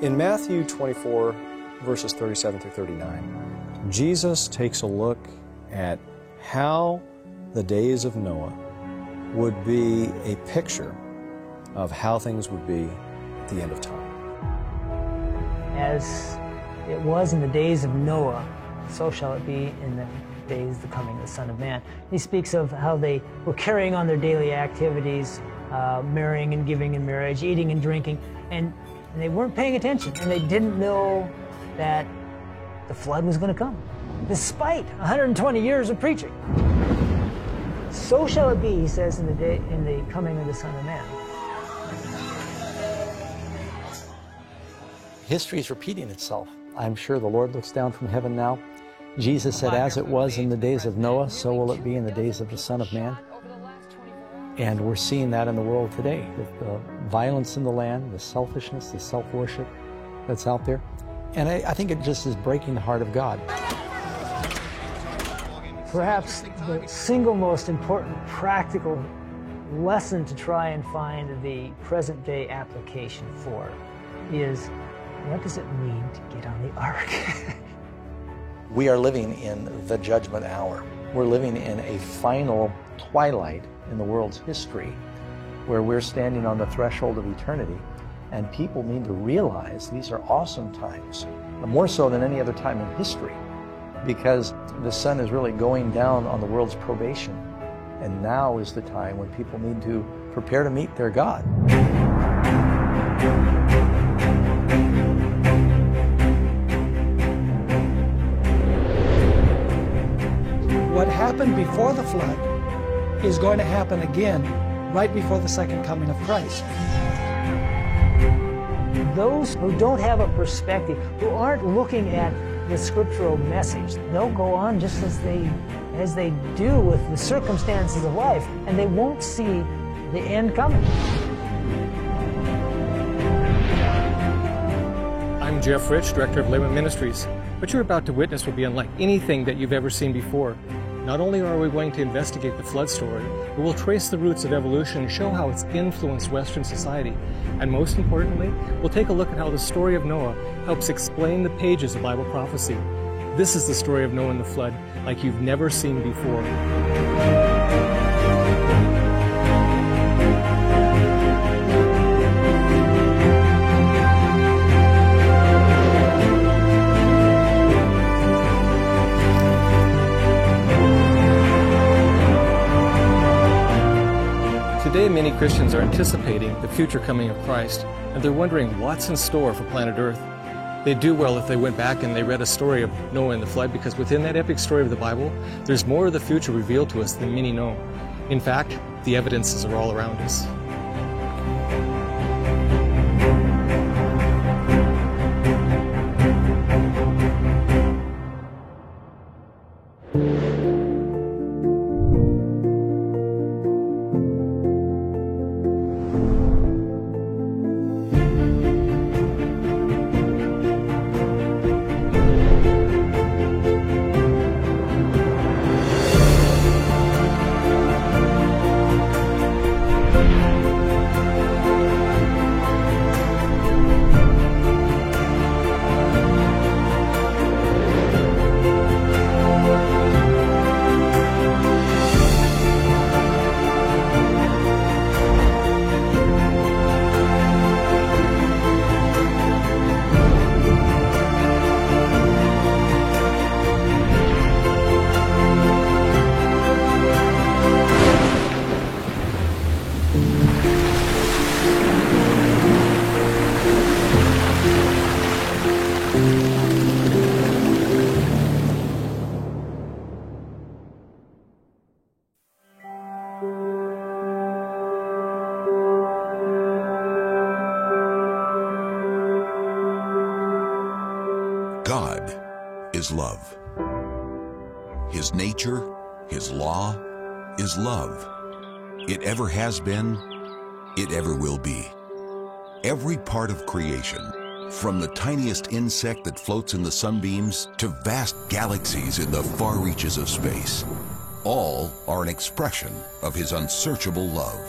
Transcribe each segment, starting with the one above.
In Matthew 24, verses 37 through 39, Jesus takes a look at how the days of Noah would be a picture of how things would be at the end of time. As it was in the days of Noah, so shall it be in the days of the coming of the Son of Man. He speaks of how they were carrying on their daily activities, marrying and giving in marriage, eating and drinking, and they weren't paying attention, and they didn't know that the flood was going to come, despite 120 years of preaching. So shall it be, he says, in the coming of the Son of Man. History is repeating itself. I'm sure the Lord looks down from heaven now. Jesus said, as it was in the days of Noah, so will it be in the days of the Son of Man. And we're seeing that in the world today, with the violence in the land, the selfishness, the self-worship that's out there. And I think it just is breaking the heart of God. Perhaps the single most important practical lesson to try and find the present-day application for is, what does it mean to get on the ark? We are living in the judgment hour. We're living in a final twilight in the world's history where we're standing on the threshold of eternity, and people need to realize these are awesome times, more so than any other time in history, because the sun is really going down on the world's probation, and now is the time when people need to prepare to meet their God. What happened before the flood is going to happen again right before the second coming of Christ. Those who don't have a perspective, who aren't looking at the scriptural message, they'll go on just as they do with the circumstances of life, and they won't see the end coming. I'm Jeff Rich, Director of Layman Ministries. What you're about to witness will be unlike anything that you've ever seen before. Not only are we going to investigate the flood story, but we'll trace the roots of evolution and show how it's influenced Western society. And most importantly, we'll take a look at how the story of Noah helps explain the pages of Bible prophecy. This is the story of Noah and the flood like you've never seen before. Today, many Christians are anticipating the future coming of Christ, and they're wondering what's in store for planet Earth. They'd do well if they went back and they read a story of Noah and the flood, because within that epic story of the Bible, there's more of the future revealed to us than many know. In fact, the evidences are all around us. God is love. His nature, His law, is love. It ever has been, it ever will be. Every part of creation, from the tiniest insect that floats in the sunbeams to vast galaxies in the far reaches of space, all are an expression of His unsearchable love.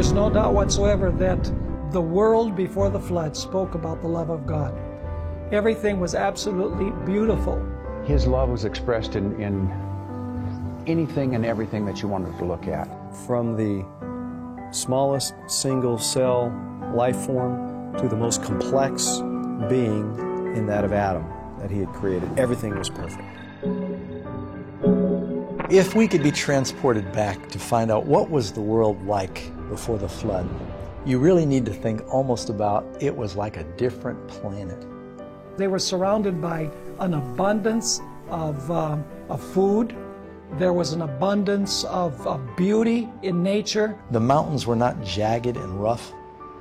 There's no doubt whatsoever that the world before the flood spoke about the love of God. Everything was absolutely beautiful. His love was expressed in anything and everything that you wanted to look at. From the smallest single cell life form to the most complex being in that of Adam that he had created, everything was perfect. If we could be transported back to find out what was the world like before the flood, you really need to think almost about it was like a different planet. They were surrounded by an abundance of food. There was an abundance of beauty in nature. The mountains were not jagged and rough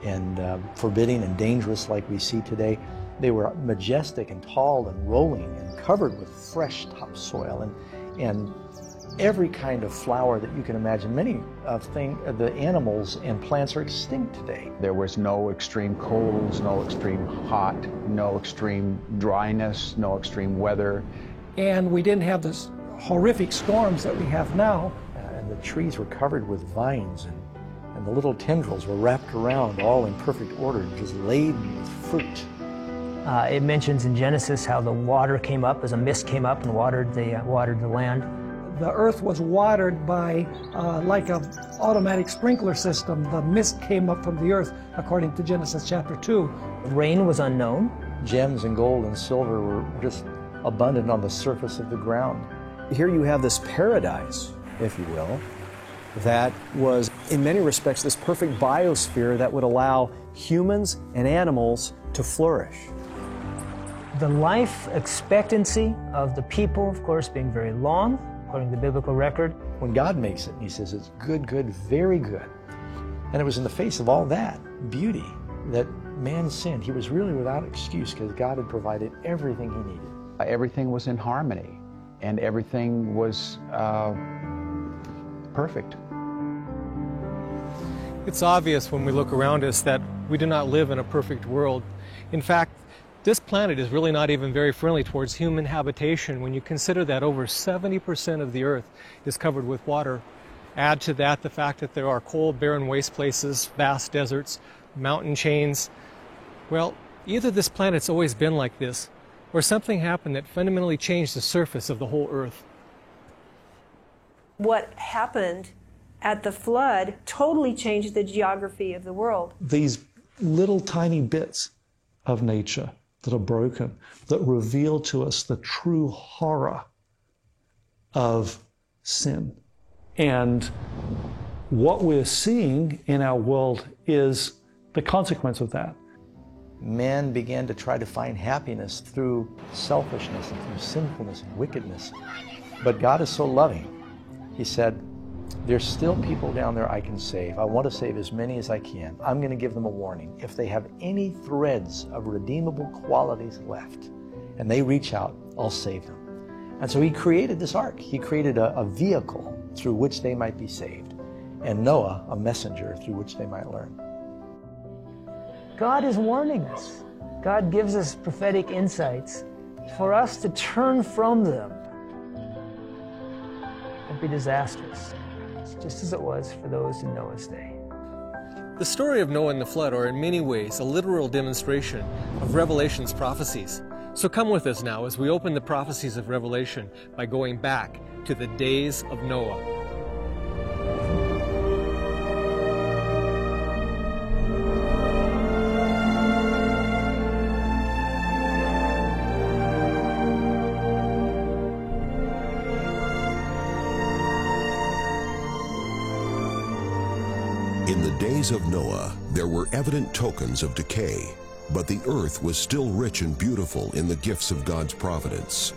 and forbidding and dangerous like we see today. They were majestic and tall and rolling and covered with fresh topsoil and every kind of flower that you can imagine. Many of the animals and plants are extinct today. There was no extreme colds, no extreme hot, no extreme dryness, no extreme weather. And we didn't have this horrific storms that we have now. And the trees were covered with vines and the little tendrils were wrapped around all in perfect order, just laden with fruit. It mentions in Genesis how the water came up, as a mist came up and watered the land. The earth was watered by like an automatic sprinkler system. The mist came up from the earth, according to Genesis chapter 2. Rain was unknown. Gems and gold and silver were just abundant on the surface of the ground. Here you have this paradise, if you will, that was in many respects this perfect biosphere that would allow humans and animals to flourish. The life expectancy of the people, of course, being very long, according to the biblical record. When God makes it, He says it's good, good, very good. And it was in the face of all that beauty that man sinned. He was really without excuse because God had provided everything he needed. Everything was in harmony and everything was perfect. It's obvious when we look around us that we do not live in a perfect world. In fact, this planet is really not even very friendly towards human habitation when you consider that over 70% of the earth is covered with water. Add to that the fact that there are cold, barren waste places, vast deserts, mountain chains. Well, either this planet's always been like this, or something happened that fundamentally changed the surface of the whole earth. What happened at the flood totally changed the geography of the world. These little tiny bits of nature that are broken, that reveal to us the true horror of sin. And what we're seeing in our world is the consequence of that. Man began to try to find happiness through selfishness and through sinfulness and wickedness. But God is so loving. He said, there's still people down there I can save. I want to save as many as I can. I'm going to give them a warning. If they have any threads of redeemable qualities left and they reach out, I'll save them. And so He created this ark. He created a vehicle through which they might be saved, and Noah a messenger through which they might learn. God is warning us. God gives us prophetic insights for us to turn from them and be disastrous, just as it was for those in Noah's day. The story of Noah and the flood are in many ways a literal demonstration of Revelation's prophecies. So come with us now as we open the prophecies of Revelation by going back to the days of Noah. In the days of Noah, there were evident tokens of decay, but the earth was still rich and beautiful in the gifts of God's providence.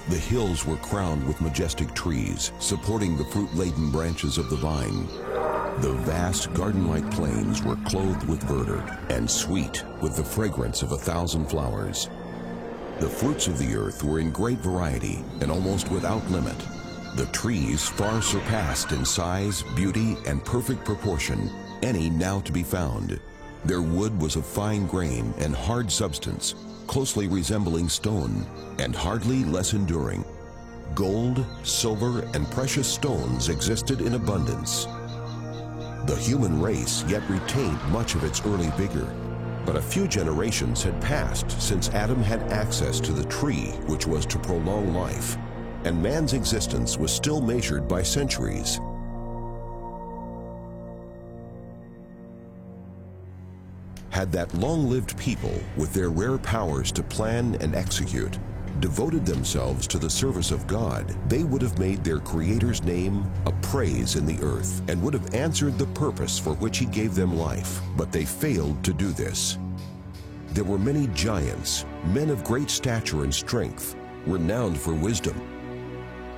The hills were crowned with majestic trees, supporting the fruit-laden branches of the vine. The vast garden-like plains were clothed with verdure and sweet with the fragrance of 1,000 flowers. The fruits of the earth were in great variety and almost without limit. The trees far surpassed in size, beauty, and perfect proportion any now to be found. Their wood was of fine grain and hard substance, closely resembling stone, and hardly less enduring. Gold, silver, and precious stones existed in abundance. The human race yet retained much of its early vigor, but a few generations had passed since Adam had access to the tree which was to prolong life, and man's existence was still measured by centuries. Had that long-lived people, with their rare powers to plan and execute, devoted themselves to the service of God, they would have made their Creator's name a praise in the earth and would have answered the purpose for which He gave them life. But they failed to do this. There were many giants, men of great stature and strength, renowned for wisdom,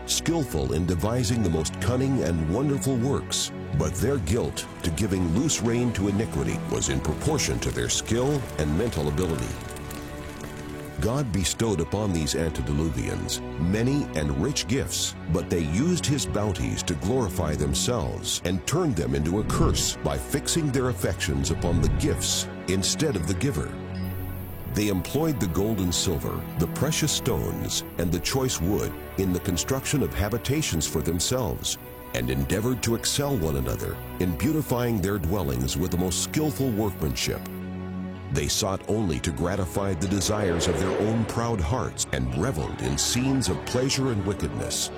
skillful in devising the most cunning and wonderful works, but their guilt to giving loose rein to iniquity was in proportion to their skill and mental ability. God bestowed upon these antediluvians many and rich gifts, but they used His bounties to glorify themselves and turned them into a curse by fixing their affections upon the gifts instead of the giver. They employed the gold and silver, the precious stones, and the choice wood in the construction of habitations for themselves, and endeavored to excel one another in beautifying their dwellings with the most skillful workmanship. They sought only to gratify the desires of their own proud hearts and reveled in scenes of pleasure and wickedness.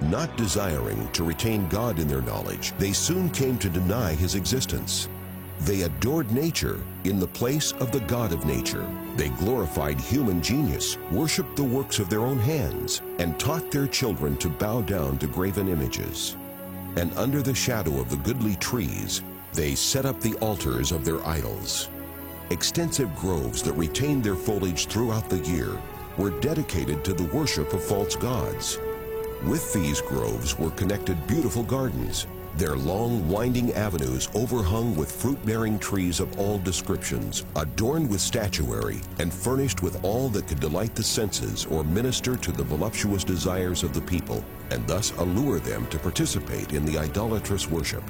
Not desiring to retain God in their knowledge, they soon came to deny His existence. They adored nature in the place of the God of nature. They glorified human genius, worshipped the works of their own hands, and taught their children to bow down to graven images. And under the shadow of the goodly trees, they set up the altars of their idols. Extensive groves that retained their foliage throughout the year were dedicated to the worship of false gods. With these groves were connected beautiful gardens, their long, winding avenues overhung with fruit-bearing trees of all descriptions, adorned with statuary, and furnished with all that could delight the senses or minister to the voluptuous desires of the people, and thus allure them to participate in the idolatrous worship.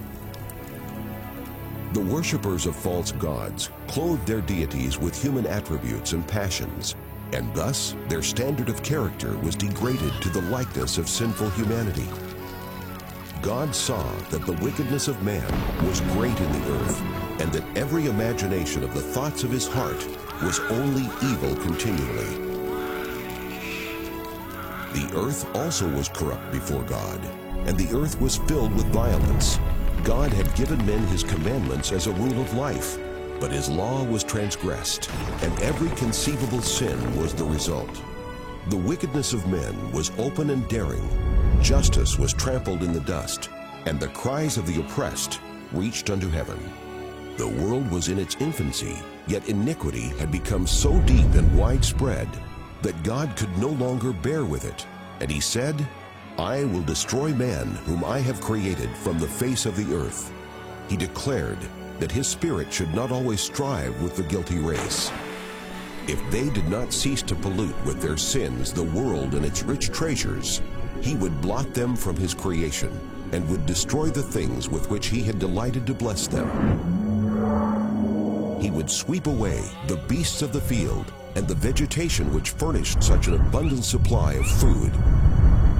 The worshippers of false gods clothed their deities with human attributes and passions, and thus their standard of character was degraded to the likeness of sinful humanity. God saw that the wickedness of man was great in the earth, and that every imagination of the thoughts of his heart was only evil continually. The earth also was corrupt before God, and the earth was filled with violence. God had given men His commandments as a rule of life, but His law was transgressed, and every conceivable sin was the result. The wickedness of men was open and daring. Justice was trampled in the dust, and the cries of the oppressed reached unto heaven. The world was in its infancy, yet iniquity had become so deep and widespread that God could no longer bear with it, and He said, I will destroy man whom I have created from the face of the earth. He declared that His Spirit should not always strive with the guilty race. If they did not cease to pollute with their sins the world and its rich treasures, He would blot them from His creation and would destroy the things with which He had delighted to bless them. He would sweep away the beasts of the field and the vegetation which furnished such an abundant supply of food,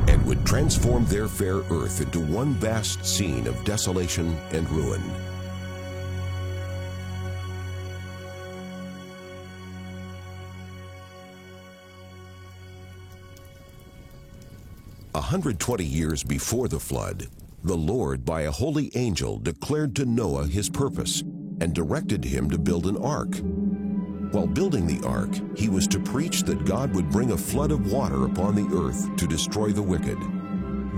and would transform their fair earth into one vast scene of desolation and ruin. A 120 years before the flood, the Lord by a holy angel declared to Noah His purpose and directed him to build an ark. While building the ark, he was to preach that God would bring a flood of water upon the earth to destroy the wicked.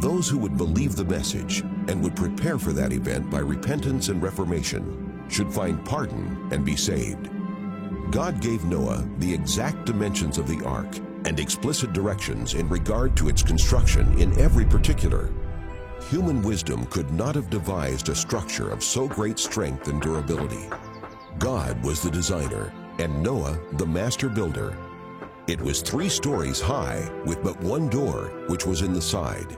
Those who would believe the message and would prepare for that event by repentance and reformation should find pardon and be saved. God gave Noah the exact dimensions of the ark and explicit directions in regard to its construction in every particular. Human wisdom could not have devised a structure of so great strength and durability. God was the designer, and Noah the master builder. It was 3 stories high, with but one door, which was in the side.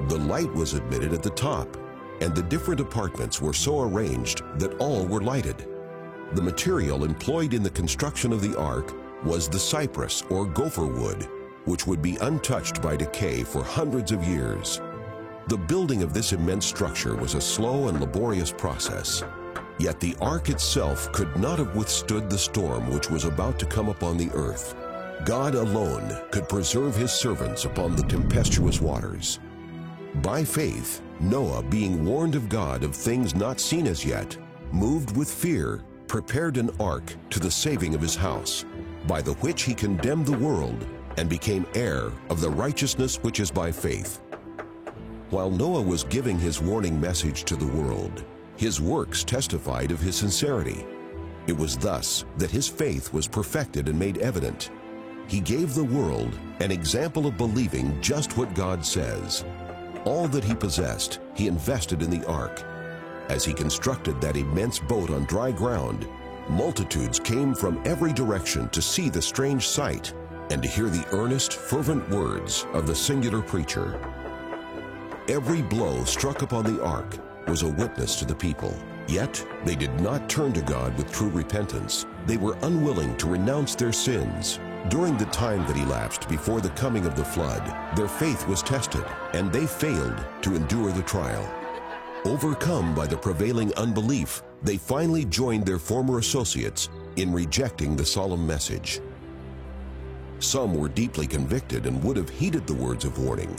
The light was admitted at the top, and the different apartments were so arranged that all were lighted. The material employed in the construction of the ark was the cypress or gopher wood, which would be untouched by decay for hundreds of years. The building of this immense structure was a slow and laborious process. Yet the ark itself could not have withstood the storm which was about to come upon the earth. God alone could preserve his servants upon the tempestuous waters. By faith, Noah, being warned of God of things not seen as yet, moved with fear, prepared an ark to the saving of his house, by the which he condemned the world and became heir of the righteousness which is by faith. While Noah was giving his warning message to the world, his works testified of his sincerity. It was thus that his faith was perfected and made evident. He gave the world an example of believing just what God says. All that he possessed, he invested in the ark. As he constructed that immense boat on dry ground, multitudes came from every direction to see the strange sight and to hear the earnest, fervent words of the singular preacher. Every blow struck upon the ark was a witness to the people. Yet they did not turn to God with true repentance. They were unwilling to renounce their sins. During the time that elapsed before the coming of the flood, their faith was tested, and they failed to endure the trial. Overcome by the prevailing unbelief, they finally joined their former associates in rejecting the solemn message. Some were deeply convicted and would have heeded the words of warning,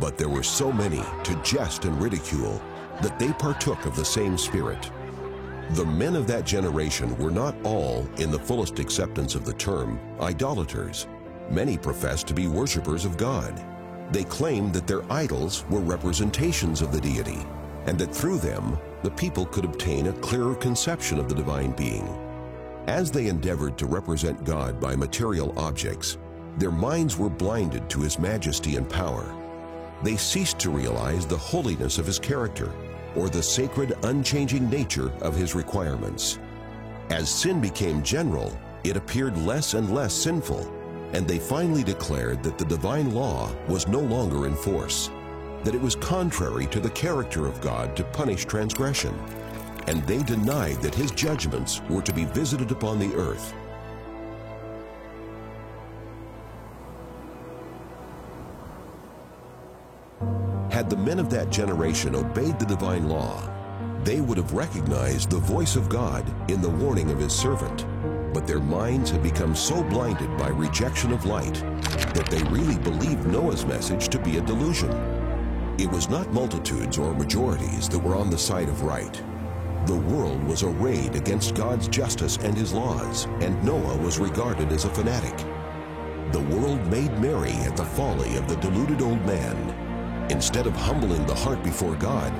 but there were so many to jest and ridicule that they partook of the same spirit. The men of that generation were not all, in the fullest acceptance of the term, idolaters. Many professed to be worshipers of God. They claimed that their idols were representations of the deity, and that through them the people could obtain a clearer conception of the divine being. As they endeavored to represent God by material objects, their minds were blinded to his majesty and power. They ceased to realize the holiness of his character or the sacred, unchanging nature of his requirements. As sin became general, it appeared less and less sinful, and they finally declared that the divine law was no longer in force, that it was contrary to the character of God to punish transgression, and they denied that his judgments were to be visited upon the earth. Had the men of that generation obeyed the divine law, they would have recognized the voice of God in the warning of his servant. But their minds had become so blinded by rejection of light that they really believed Noah's message to be a delusion. It was not multitudes or majorities that were on the side of right. The world was arrayed against God's justice and his laws, and Noah was regarded as a fanatic. The world made merry at the folly of the deluded old man. Instead of humbling the heart before God,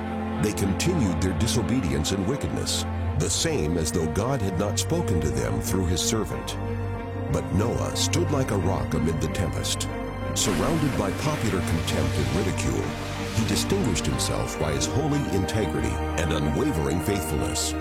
they continued their disobedience and wickedness, the same as though God had not spoken to them through his servant. But Noah stood like a rock amid the tempest. Surrounded by popular contempt and ridicule, he distinguished himself by his holy integrity and unwavering faithfulness.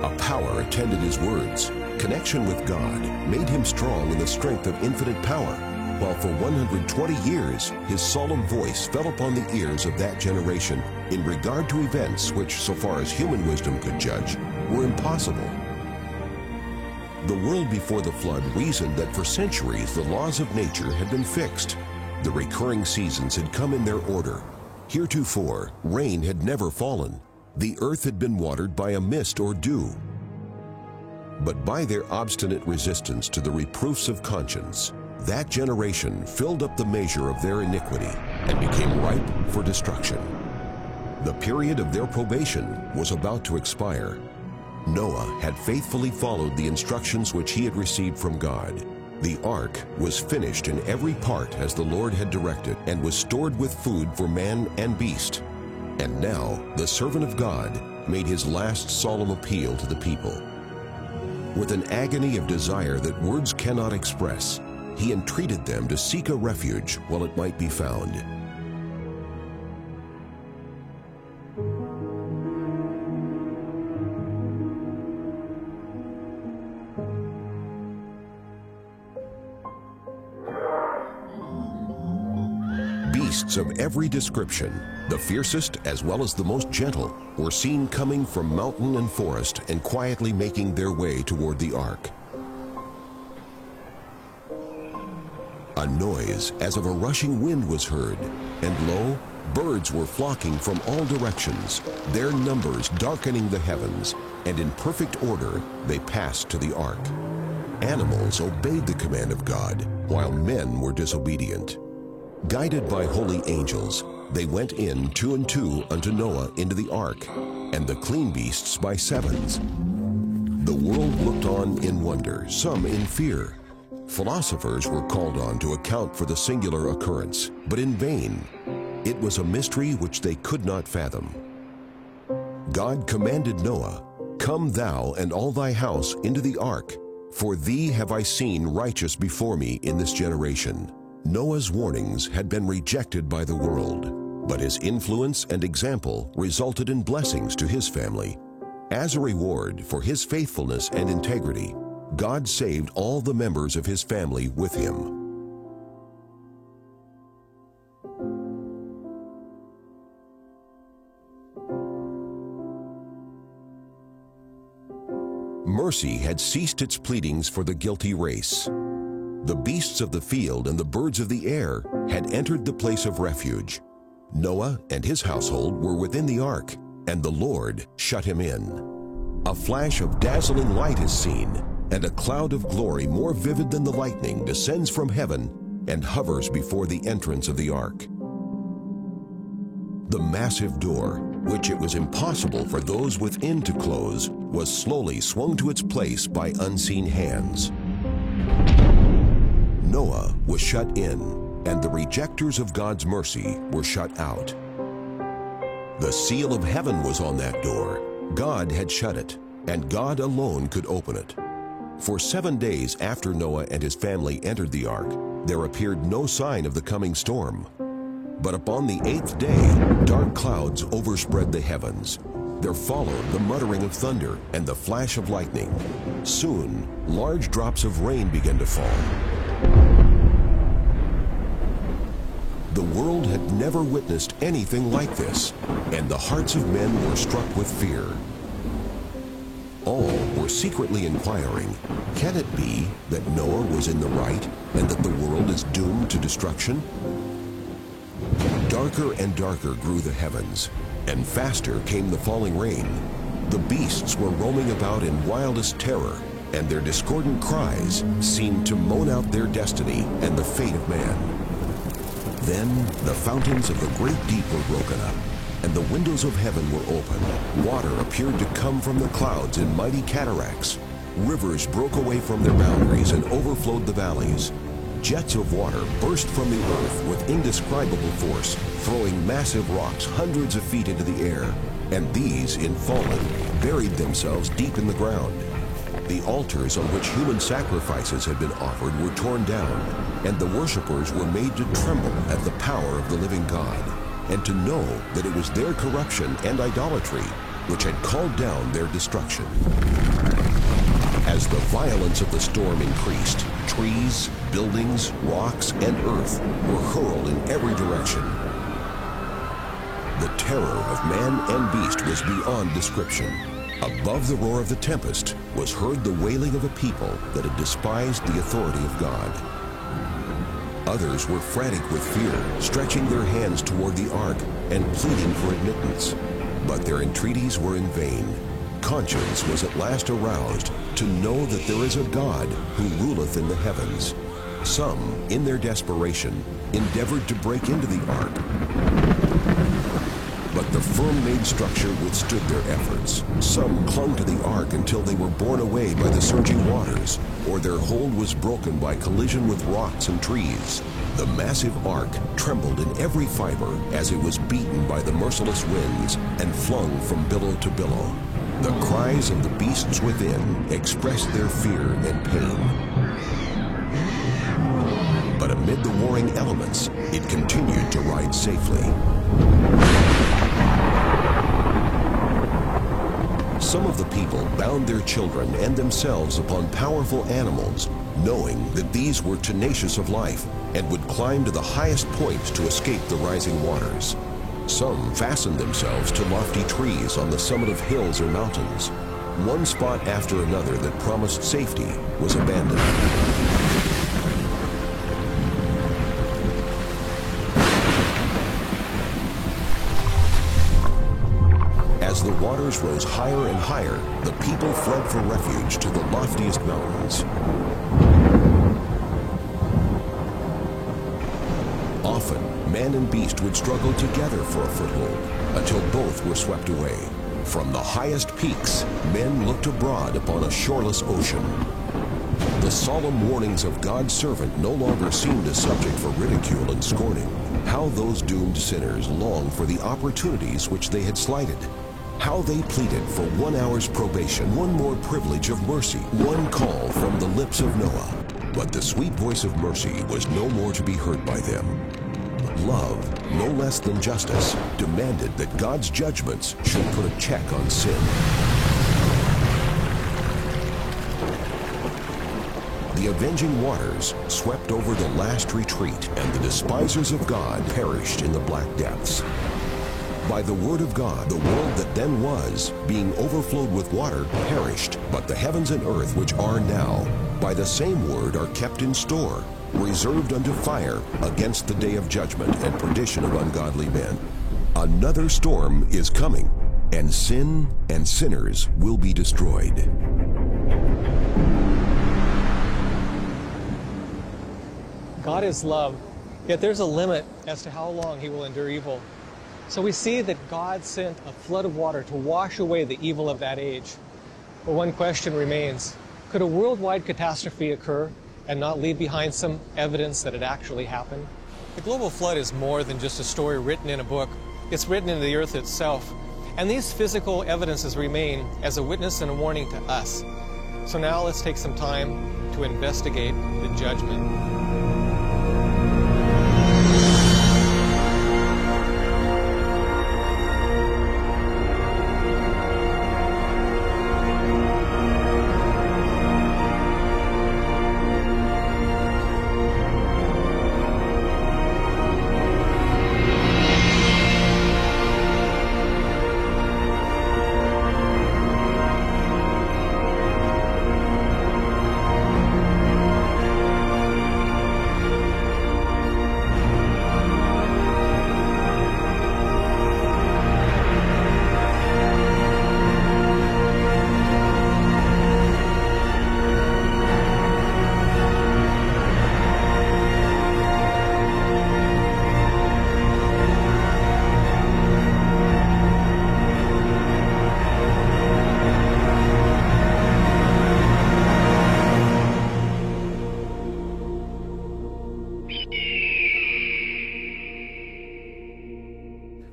A power attended his words. Connection with God made him strong in the strength of infinite power, while for 120 years his solemn voice fell upon the ears of that generation in regard to events which, so far as human wisdom could judge, were impossible. The world before the flood reasoned that for centuries the laws of nature had been fixed. The recurring seasons had come in their order. Heretofore, rain had never fallen. The earth had been watered by a mist or dew. But by their obstinate resistance to the reproofs of conscience, that generation filled up the measure of their iniquity and became ripe for destruction. The period of their probation was about to expire. Noah had faithfully followed the instructions which he had received from God. The ark was finished in every part as the Lord had directed, and was stored with food for man and beast. And now the servant of God made his last solemn appeal to the people. With an agony of desire that words cannot express, he entreated them to seek a refuge while it might be found. Beasts of every description, the fiercest as well as the most gentle, were seen coming from mountain and forest and quietly making their way toward the ark. A noise as of a rushing wind was heard, and lo, Birds were flocking from all directions, their numbers darkening the heavens, and in perfect order they passed to the ark. Animals obeyed the command of God, while men were disobedient. Guided by holy angels, they went in 2 and 2 unto Noah into the ark, and the clean beasts by 7s. The world looked on in wonder, some in fear. Philosophers were called on to account for the singular occurrence, but in vain. It was a mystery which they could not fathom. God commanded Noah, "Come thou and all thy house into the ark, for thee have I seen righteous before me in this generation." Noah's warnings had been rejected by the world, but his influence and example resulted in blessings to his family. As a reward for his faithfulness and integrity, God saved all the members of his family with him. Mercy had ceased its pleadings for the guilty race. The beasts of the field and the birds of the air had entered the place of refuge. Noah and his household were within the ark, and the Lord shut him in. A flash of dazzling light is seen, and a cloud of glory more vivid than the lightning descends from heaven and hovers before the entrance of the ark. The massive door, which it was impossible for those within to close, was slowly swung to its place by unseen hands. Noah was shut in, and the rejectors of God's mercy were shut out. The seal of heaven was on that door. God had shut it, and God alone could open it. For 7 days after Noah and his family entered the ark, there appeared no sign of the coming storm. But upon the 8th day, dark clouds overspread the heavens. There followed the muttering of thunder and the flash of lightning. Soon, large drops of rain began to fall. The world had never witnessed anything like this, and the hearts of men were struck with fear. All were secretly inquiring, can it be that Noah was in the right and that the world is doomed to destruction? Darker and darker grew the heavens, and faster came the falling rain. The beasts were roaming about in wildest terror, and their discordant cries seemed to moan out their destiny and the fate of man. Then the fountains of the great deep were broken up, and the windows of heaven were opened. Water appeared to come from the clouds in mighty cataracts. Rivers broke away from their boundaries and overflowed the valleys. Jets of water burst from the earth with indescribable force, throwing massive rocks hundreds of feet into the air, and these, in falling, buried themselves deep in the ground. The altars on which human sacrifices had been offered were torn down, and the worshippers were made to tremble at the power of the living God, and to know that it was their corruption and idolatry which had called down their destruction. As the violence of the storm increased, trees, buildings, rocks, and earth were hurled in every direction. The terror of man and beast was beyond description. Above the roar of the tempest was heard the wailing of a people that had despised the authority of God. Others were frantic with fear, stretching their hands toward the ark and pleading for admittance. But their entreaties were in vain. Conscience was at last aroused to know that there is a God who ruleth in the heavens. Some, in their desperation, endeavored to break into the ark. But the firm-made structure withstood their efforts. Some clung to the ark until they were borne away by the surging waters, or their hold was broken by collision with rocks and trees. The massive ark trembled in every fiber as it was beaten by the merciless winds and flung from billow to billow. The cries of the beasts within expressed their fear and pain. But amid the warring elements, it continued to ride safely. Some of the people bound their children and themselves upon powerful animals, knowing that these were tenacious of life and would climb to the highest points to escape the rising waters. Some fastened themselves to lofty trees on the summit of hills or mountains. One spot after another that promised safety was abandoned. waters rose higher and higher, the people fled for refuge to the loftiest mountains. Often, man and beast would struggle together for a foothold until both were swept away. From the highest peaks, men looked abroad upon a shoreless ocean. The solemn warnings of God's servant no longer seemed a subject for ridicule and scorning. How those doomed sinners longed for the opportunities which they had slighted. How they pleaded for 1 hour's probation, one more privilege of mercy, one call from the lips of Noah. But the sweet voice of mercy was no more to be heard by them. Love, no less than justice, demanded that God's judgments should put a check on sin. The avenging waters swept over the last retreat, and the despisers of God perished in the black depths. By the word of God, the world that then was, being overflowed with water, perished, but the heavens and earth which are now, by the same word are kept in store, reserved unto fire against the day of judgment and perdition of ungodly men. Another storm is coming, and sin and sinners will be destroyed. God is love, yet there's a limit as to how long he will endure evil. So we see that God sent a flood of water to wash away the evil of that age. But one question remains: could a worldwide catastrophe occur and not leave behind some evidence that it actually happened? The global flood is more than just a story written in a book. It's written into the earth itself. And these physical evidences remain as a witness and a warning to us. So now let's take some time to investigate the judgment.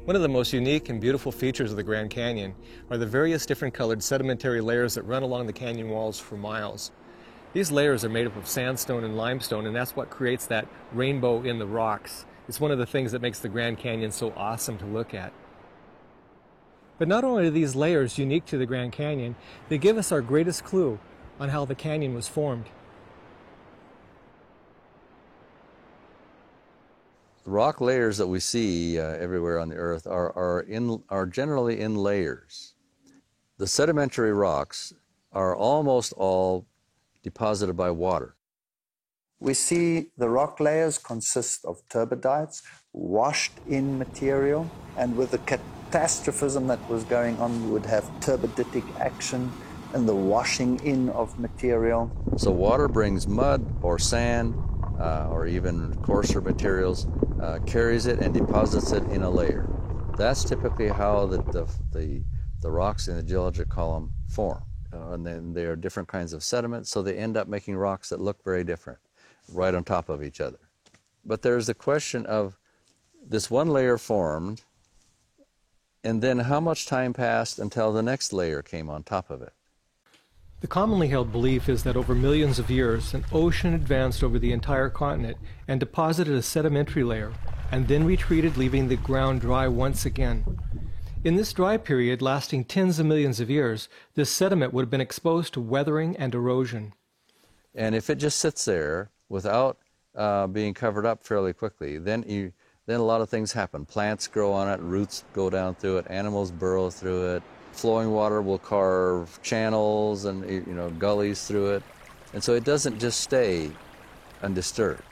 One of the most unique and beautiful features of the Grand Canyon are the various different colored sedimentary layers that run along the canyon walls for miles. These layers are made up of sandstone and limestone, and that's what creates that rainbow in the rocks. It's one of the things that makes the Grand Canyon so awesome to look at. But not only are these layers unique to the Grand Canyon, they give us our greatest clue on how the canyon was formed. The rock layers that we see everywhere on the earth are generally in layers. The sedimentary rocks are almost all deposited by water. We see the rock layers consist of turbidites, washed in material, and with the catastrophism that was going on, you would have turbiditic action and the washing in of material. So water brings mud or sand or even coarser materials, carries it and deposits it in a layer. That's typically how the rocks in the geologic column form. And then there are different kinds of sediments, so they end up making rocks that look very different, right on top of each other. But there's the question of this one layer formed, and then how much time passed until the next layer came on top of it. The commonly held belief is that over millions of years, an ocean advanced over the entire continent and deposited a sedimentary layer, and then retreated, leaving the ground dry once again. In this dry period, lasting tens of millions of years, this sediment would have been exposed to weathering and erosion. And if it just sits there without being covered up fairly quickly, then a lot of things happen. Plants grow on it, roots go down through it, animals burrow through it. Flowing water will carve channels and gullies through it. And so it doesn't just stay undisturbed.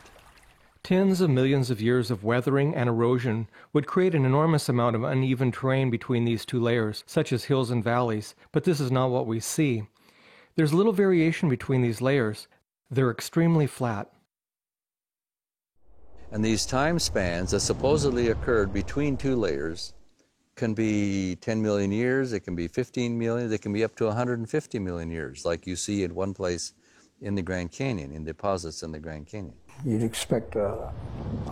Tens of millions of years of weathering and erosion would create an enormous amount of uneven terrain between these two layers, such as hills and valleys, but this is not what we see. There's little variation between these layers. They're extremely flat. And these time spans that supposedly occurred between two layers can be 10 million years, it can be 15 million, they can be up to 150 million years, like you see in one place in the Grand Canyon, in deposits in the Grand Canyon. You'd expect a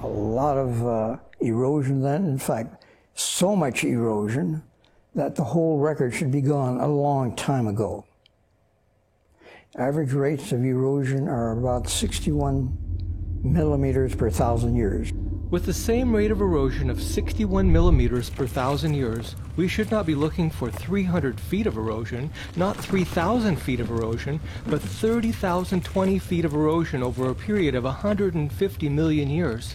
lot of erosion then. In fact, so much erosion that the whole record should be gone a long time ago. Average rates of erosion are about 61 millimeters per 1,000 years. With the same rate of erosion of 61 millimeters per 1,000 years, we should not be looking for 300 feet of erosion, not 3,000 feet of erosion, but 30,020 feet of erosion over a period of 150 million years.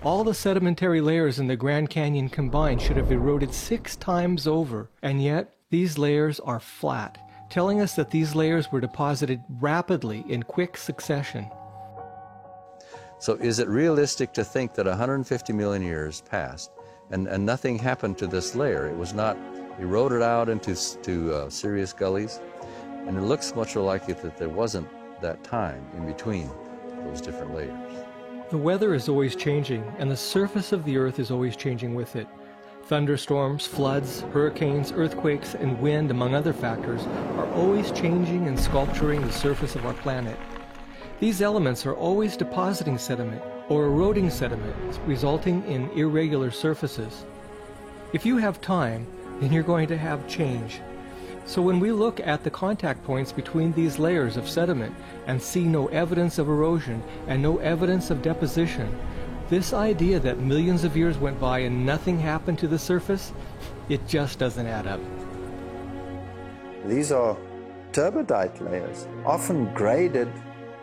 All the sedimentary layers in the Grand Canyon combined should have eroded 6 times over, and yet these layers are flat, telling us that these layers were deposited rapidly in quick succession. So is it realistic to think that 150 million years passed and nothing happened to this layer? It was not eroded out into serious gullies, and it looks much more likely that there wasn't that time in between those different layers. The weather is always changing, and the surface of the Earth is always changing with it. Thunderstorms, floods, hurricanes, earthquakes, and wind, among other factors, are always changing and sculpturing the surface of our planet. These elements are always depositing sediment or eroding sediment, resulting in irregular surfaces. If you have time, then you're going to have change. So when we look at the contact points between these layers of sediment and see no evidence of erosion and no evidence of deposition, this idea that millions of years went by and nothing happened to the surface, it just doesn't add up. These are turbidite layers, often graded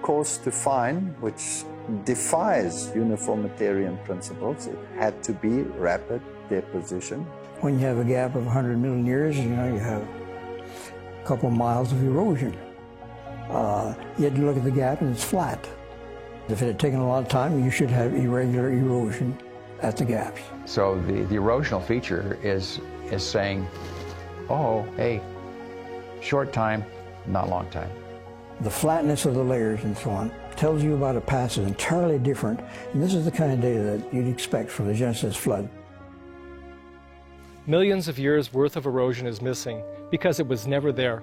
coarse to fine, which defies uniformitarian principles. It had to be rapid deposition. When you have a gap of 100 million years, you have a couple miles of erosion. Yet you look at the gap and it's flat. If it had taken a lot of time, you should have irregular erosion at the gaps. So the erosional feature is saying, oh, hey, short time, not long time. The flatness of the layers and so on tells you about a past that's entirely different. And this is the kind of data that you'd expect from the Genesis flood. Millions of years worth of erosion is missing because it was never there.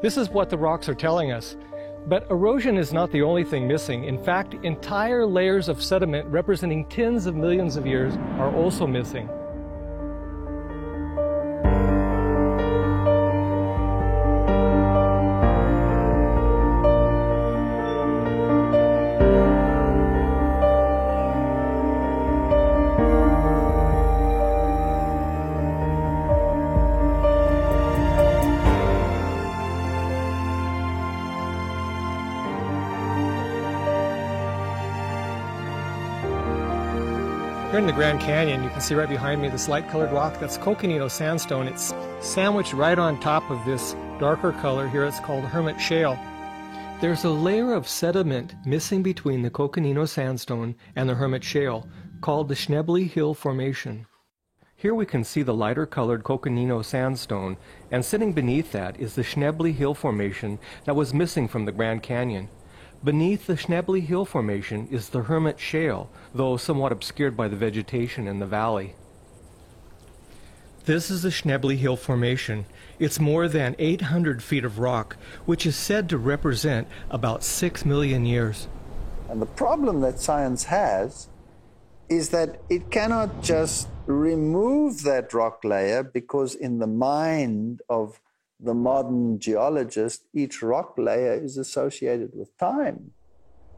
This is what the rocks are telling us. But erosion is not the only thing missing. In fact, entire layers of sediment representing tens of millions of years are also missing. Here in the Grand Canyon, you can see right behind me this light-colored rock. That's Coconino sandstone. It's sandwiched right on top of this darker color. Here it's called Hermit Shale. There's a layer of sediment missing between the Coconino sandstone and the Hermit Shale called the Schnebly Hill Formation. Here we can see the lighter-colored Coconino sandstone, and sitting beneath that is the Schnebly Hill Formation that was missing from the Grand Canyon. Beneath the Schnebly Hill Formation is the Hermit Shale, though somewhat obscured by the vegetation in the valley. This is the Schnebly Hill Formation. It's more than 800 feet of rock, which is said to represent about 6 million years. And the problem that science has is that it cannot just remove that rock layer, because in the mind of the modern geologist, each rock layer is associated with time.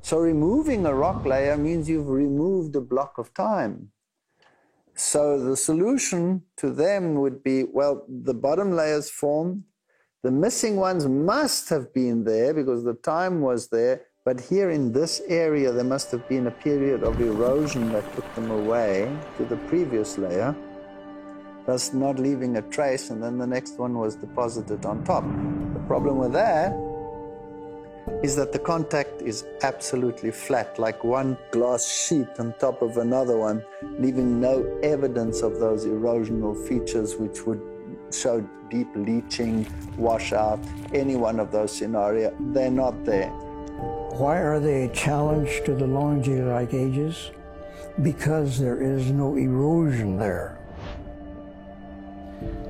So removing a rock layer means you've removed a block of time. So the solution to them would be, well, the bottom layers formed, the missing ones must have been there because the time was there, but here in this area there must have been a period of erosion that took them away to the previous layer, thus not leaving a trace, and then the next one was deposited on top. The problem with that is that the contact is absolutely flat, like one glass sheet on top of another one, leaving no evidence of those erosional features which would show deep leaching, washout, any one of those scenarios. They're not there. Why are they a challenge to the long geologic ages? Because there is no erosion there.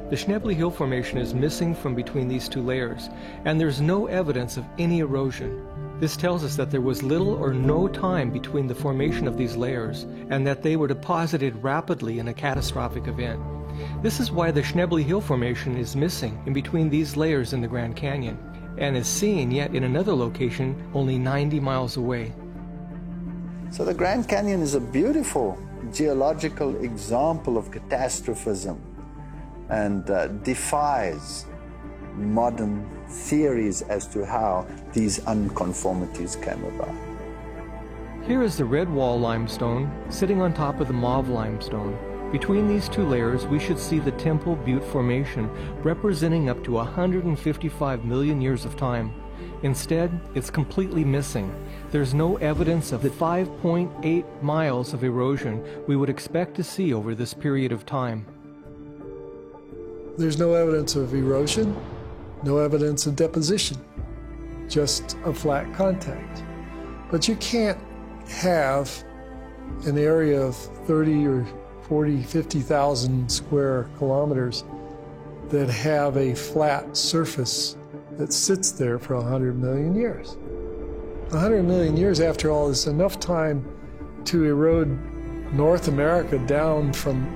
The Schnebly Hill Formation is missing from between these two layers, and there's no evidence of any erosion. This tells us that there was little or no time between the formation of these layers, and that they were deposited rapidly in a catastrophic event. This is why the Schnebly Hill Formation is missing in between these layers in the Grand Canyon, and is seen yet in another location only 90 miles away. So the Grand Canyon is a beautiful geological example of catastrophism and defies modern theories as to how these unconformities came about. Here is the red wall limestone sitting on top of the mauve limestone. Between these two layers, we should see the Temple Butte Formation, representing up to 155 million years of time. Instead, it's completely missing. There's no evidence of the 5.8 miles of erosion we would expect to see over this period of time. There's no evidence of erosion, no evidence of deposition, just a flat contact. But you can't have an area of 30 or 40, 50,000 square kilometers that have a flat surface that sits there for 100 million years. 100 million years after all is enough time to erode North America down from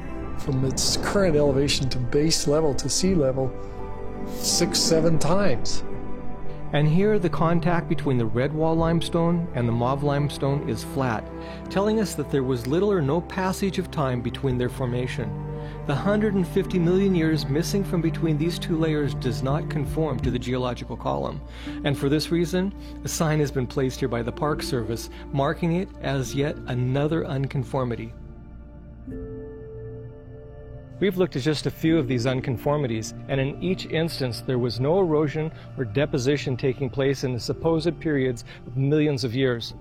its current elevation to base level to sea level 6-7 times. And here the contact between the red wall limestone and the mauve limestone is flat, telling us that there was little or no passage of time between their formation. The 150 million years missing from between these two layers does not conform to the geological column, and for this reason, a sign has been placed here by the Park Service, marking it as yet another unconformity. We've looked at just a few of these unconformities, and in each instance there was no erosion or deposition taking place in the supposed periods of millions of years.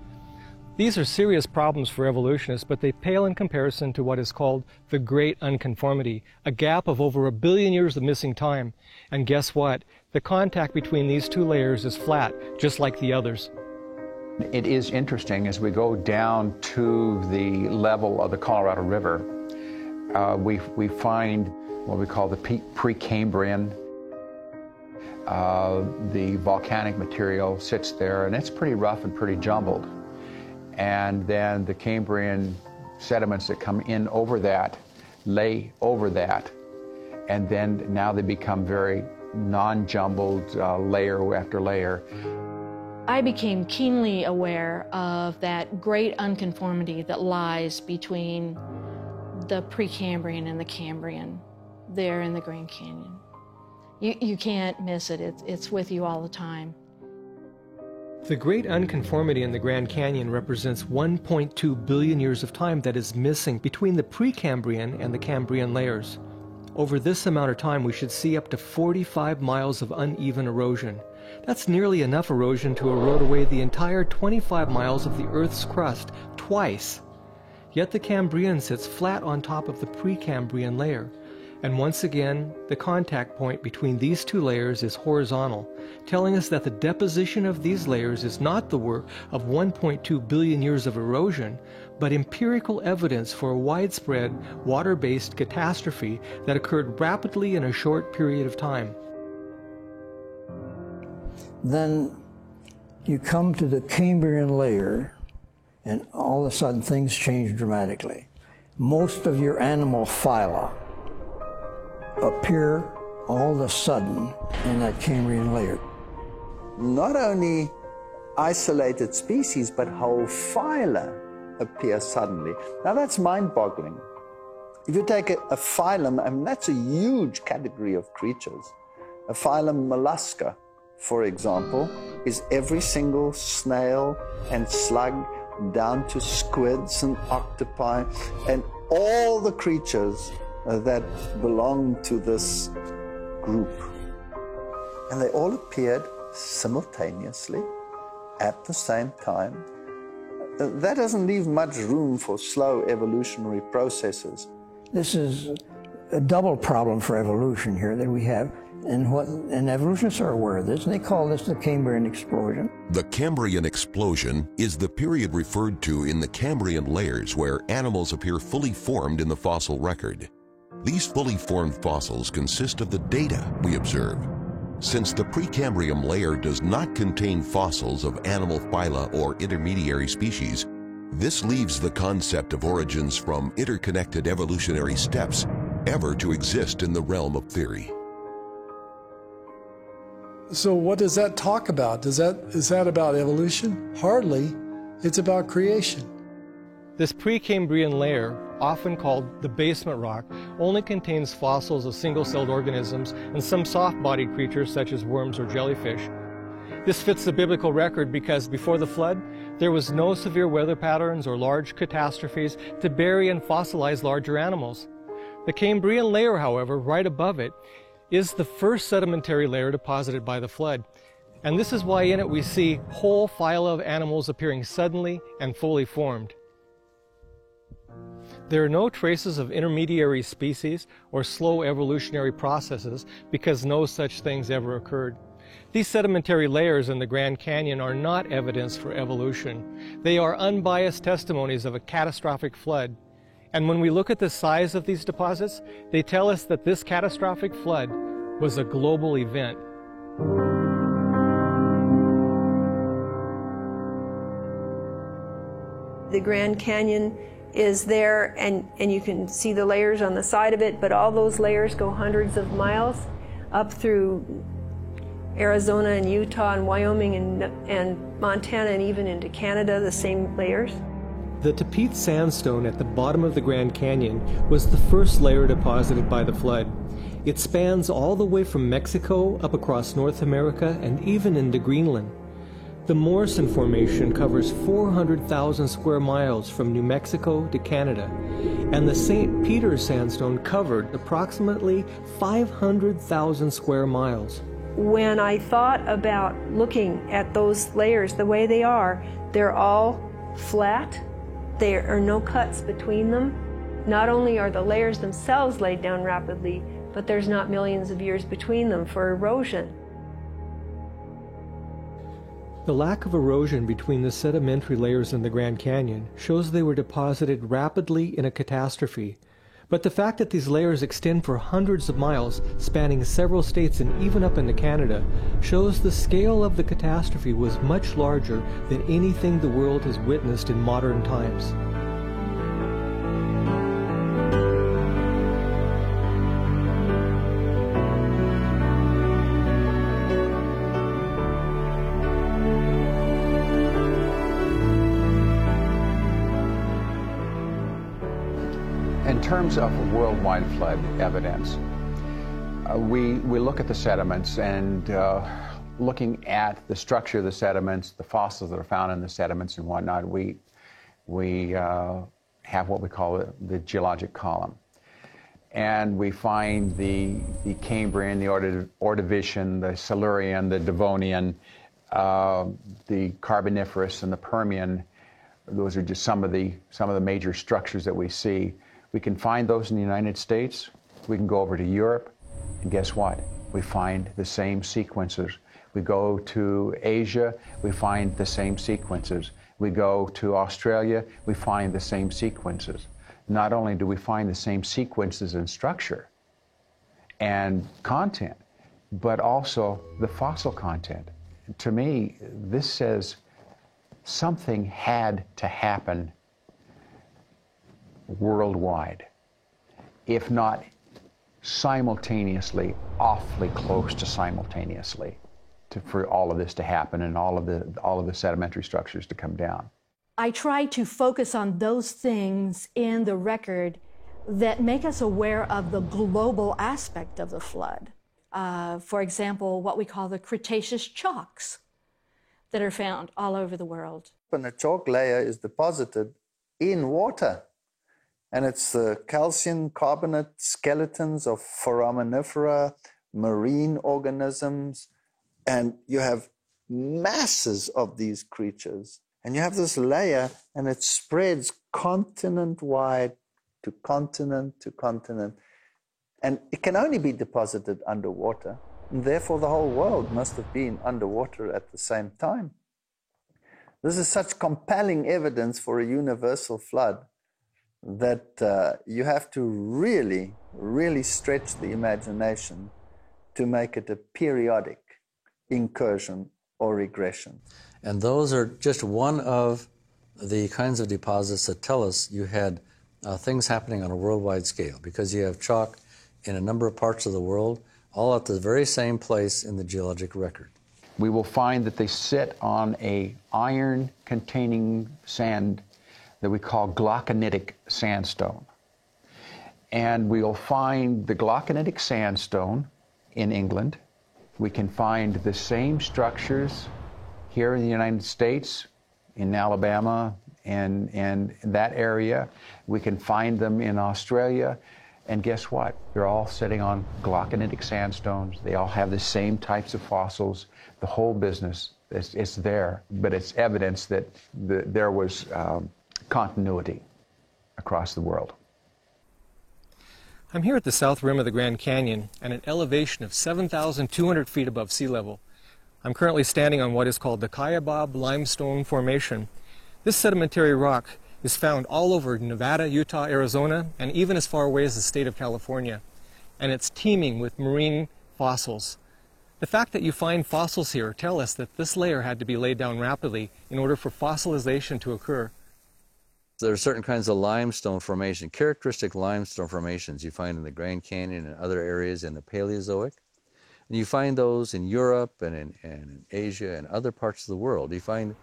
These are serious problems for evolutionists, but they pale in comparison to what is called the Great Unconformity, a gap of over 1 billion years of missing time. And guess what? The contact between these two layers is flat, just like the others. It is interesting as we go down to the level of the Colorado River, we find what we call the Precambrian. The volcanic material sits there, and it's pretty rough and pretty jumbled. And then the Cambrian sediments that come in over that lay over that, and then now they become very non-jumbled layer after layer. I became keenly aware of that great unconformity that lies between the Precambrian and the Cambrian there in the Grand Canyon. You can't miss it. It's with you all the time. The Great Unconformity in the Grand Canyon represents 1.2 billion years of time that is missing between the Precambrian and the Cambrian layers. Over this amount of time, we should see up to 45 miles of uneven erosion. That's nearly enough erosion to erode away the entire 25 miles of the Earth's crust twice. Yet the Cambrian sits flat on top of the Precambrian layer. And once again, the contact point between these two layers is horizontal, telling us that the deposition of these layers is not the work of 1.2 billion years of erosion, but empirical evidence for a widespread water-based catastrophe that occurred rapidly in a short period of time. Then you come to the Cambrian layer, and all of a sudden things change dramatically. Most of your animal phyla appear all of a sudden in that Cambrian layer. Not only isolated species, but whole phyla appear suddenly. Now that's mind-boggling. If you take a phylum, I mean, that's a huge category of creatures. A phylum Mollusca, for example, is every single snail and slug down to squids and octopi and all the creatures that belong to this group. And they all appeared simultaneously at the same time, that doesn't leave much room for slow evolutionary processes. This is a double problem for evolution here that we have, and evolutionists are aware of this, and they call this the Cambrian explosion. The Cambrian explosion is the period referred to in the Cambrian layers where animals appear fully formed in the fossil record. These fully formed fossils consist of the data we observe. Since the Precambrian layer does not contain fossils of animal phyla or intermediary species, this leaves the concept of origins from interconnected evolutionary steps ever to exist in the realm of theory. So what does that talk about? Is that about evolution? Hardly. It's about creation. This Precambrian layer, often called the basement rock, only contains fossils of single-celled organisms and some soft-bodied creatures such as worms or jellyfish. This fits the biblical record because before the flood, there was no severe weather patterns or large catastrophes to bury and fossilize larger animals. The Cambrian layer, however, right above it, is the first sedimentary layer deposited by the flood. And this is why in it we see whole phyla of animals appearing suddenly and fully formed. There are no traces of intermediary species or slow evolutionary processes because no such things ever occurred. These sedimentary layers in the Grand Canyon are not evidence for evolution. They are unbiased testimonies of a catastrophic flood. And when we look at the size of these deposits, they tell us that this catastrophic flood was a global event. The Grand Canyon is there, and you can see the layers on the side of it, but all those layers go hundreds of miles up through Arizona and Utah and Wyoming and Montana and even into Canada, the same layers. The Tapete sandstone at the bottom of the Grand Canyon was the first layer deposited by the flood. It spans all the way from Mexico up across North America and even into Greenland. The Morrison Formation covers 400,000 square miles from New Mexico to Canada, and the St. Peter sandstone covered approximately 500,000 square miles. When I thought about looking at those layers the way they are, they're all flat. There are no cuts between them. Not only are the layers themselves laid down rapidly, but there's not millions of years between them for erosion. The lack of erosion between the sedimentary layers in the Grand Canyon shows they were deposited rapidly in a catastrophe. But the fact that these layers extend for hundreds of miles, spanning several states and even up into Canada, shows the scale of the catastrophe was much larger than anything the world has witnessed in modern times. In terms of worldwide flood evidence, we look at the sediments, and looking at the structure of the sediments, the fossils that are found in the sediments and whatnot, we have what we call the geologic column. And we find the Cambrian, the Ordovician, the Silurian, the Devonian, the Carboniferous, and the Permian. Those are just some of the major structures that we see. We can find those in the United States. We can go over to Europe, and guess what? We find the same sequences. We go to Asia, we find the same sequences. We go to Australia, we find the same sequences. Not only do we find the same sequences in structure and content, but also the fossil content. To me, this says something had to happen worldwide, if not simultaneously, awfully close to simultaneously, for all of this to happen and all of the sedimentary structures to come down. I try to focus on those things in the record that make us aware of the global aspect of the flood. For example, what we call the Cretaceous chalks that are found all over the world. And a chalk layer is deposited in water. And it's the calcium carbonate skeletons of foraminifera, marine organisms, and you have masses of these creatures. And you have this layer, and it spreads continent-wide to continent to continent. And it can only be deposited underwater. And therefore, the whole world must have been underwater at the same time. This is such compelling evidence for a universal flood that you have to really, really stretch the imagination to make it a periodic incursion or regression. And those are just one of the kinds of deposits that tell us you had things happening on a worldwide scale, because you have chalk in a number of parts of the world, all at the very same place in the geologic record. We will find that they sit on a iron-containing sand that we call glauconitic sandstone. And we will find the glauconitic sandstone in England. We can find the same structures here in the United States, in Alabama, and in that area. We can find them in Australia. And guess what? They're all sitting on glauconitic sandstones. They all have the same types of fossils. The whole business, it's there, but it's evidence that there was continuity across the world. I'm here at the south rim of the Grand Canyon at an elevation of 7,200 feet above sea level. I'm currently standing on what is called the Kaibab Limestone Formation. This sedimentary rock is found all over Nevada, Utah, Arizona, and even as far away as the state of California. And it's teeming with marine fossils. The fact that you find fossils here tell us that this layer had to be laid down rapidly in order for fossilization to occur. There are certain kinds of limestone formation, characteristic limestone formations you find in the Grand Canyon and other areas in the Paleozoic. And you find those in Europe and in Asia and other parts of the world. You find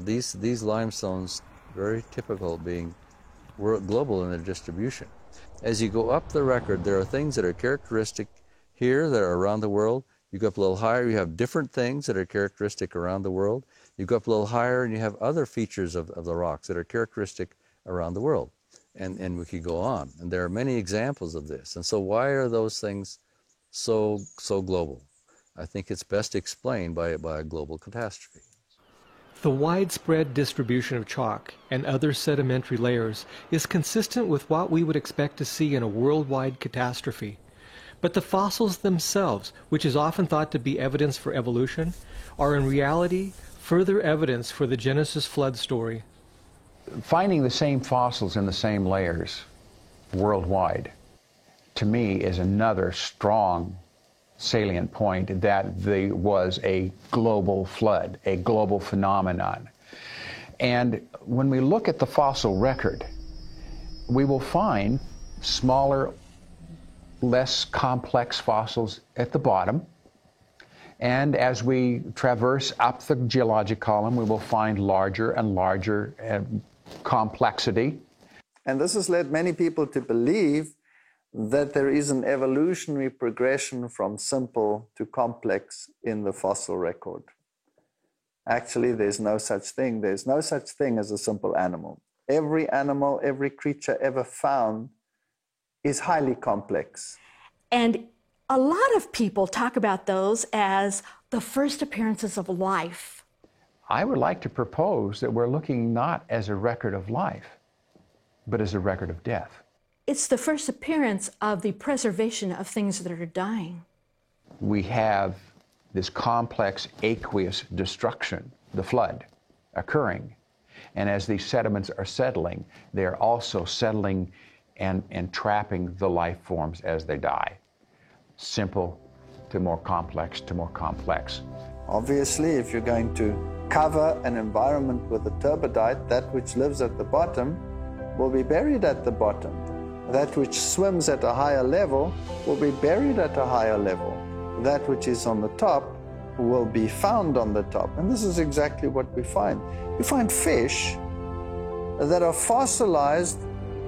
these limestones very typical of being global in their distribution. As you go up the record, there are things that are characteristic here that are around the world. You go up a little higher, you have different things that are characteristic around the world. You go up a little higher and you have other features of the rocks that are characteristic around the world. And we could go on. And there are many examples of this. And so why are those things so global? I think it's best explained by a global catastrophe. The widespread distribution of chalk and other sedimentary layers is consistent with what we would expect to see in a worldwide catastrophe. But the fossils themselves, which is often thought to be evidence for evolution, are in reality further evidence for the Genesis flood story. Finding the same fossils in the same layers worldwide, to me, is another strong salient point that there was a global flood, a global phenomenon. And when we look at the fossil record, we will find smaller, less complex fossils at the bottom. And as we traverse up the geologic column, we will find larger and larger complexity. And this has led many people to believe that there is an evolutionary progression from simple to complex in the fossil record. Actually, there's no such thing. There's no such thing as a simple animal. Every animal, every creature ever found is highly complex. And a lot of people talk about those as the first appearances of life. I would like to propose that we're looking not as a record of life, but as a record of death. It's the first appearance of the preservation of things that are dying. We have this complex aqueous destruction, the flood, occurring. And as these sediments are settling, they're also settling and trapping the life forms as they die. Simple to more complex to more complex. Obviously, if you're going to cover an environment with a turbidite, that which lives at the bottom will be buried at the bottom. That which swims at a higher level will be buried at a higher level. That which is on the top will be found on the top. And this is exactly what we find. You find fish that are fossilized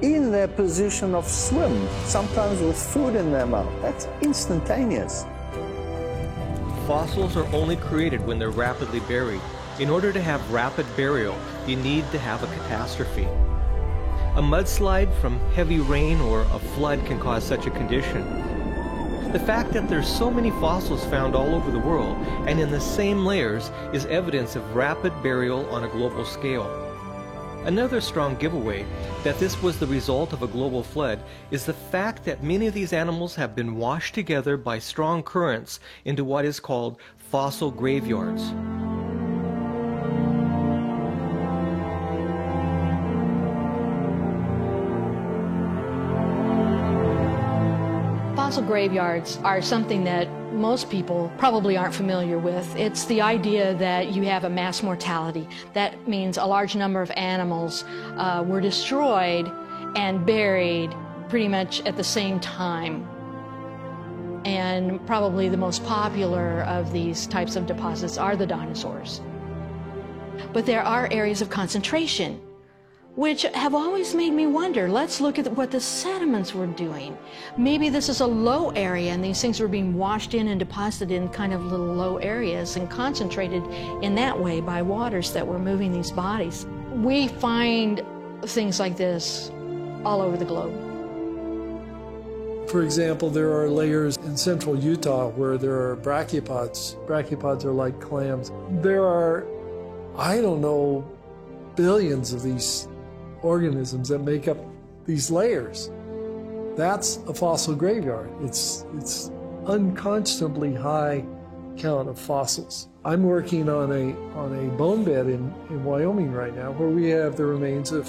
in their position of swim, sometimes with food in their mouth. That's instantaneous. Fossils are only created when they're rapidly buried. In order to have rapid burial, you need to have a catastrophe. A mudslide from heavy rain or a flood can cause such a condition. The fact that there's so many fossils found all over the world and in the same layers is evidence of rapid burial on a global scale. Another strong giveaway that this was the result of a global flood is the fact that many of these animals have been washed together by strong currents into what is called fossil graveyards. Fossil graveyards are something that most people probably aren't familiar with. It's the idea that you have a mass mortality. That means a large number of animals were destroyed and buried pretty much at the same time. And probably the most popular of these types of deposits are the dinosaurs. But there are areas of concentration which have always made me wonder. Let's look at what the sediments were doing. Maybe this is a low area and these things were being washed in and deposited in kind of little low areas and concentrated in that way by waters that were moving these bodies. We find things like this all over the globe. For example, there are layers in central Utah where there are brachiopods. Brachiopods are like clams. There are, I don't know, billions of these organisms that make up these layers. That's a fossil graveyard. It's unconscionably high count of fossils. I'm working on a bone bed in Wyoming right now where we have the remains of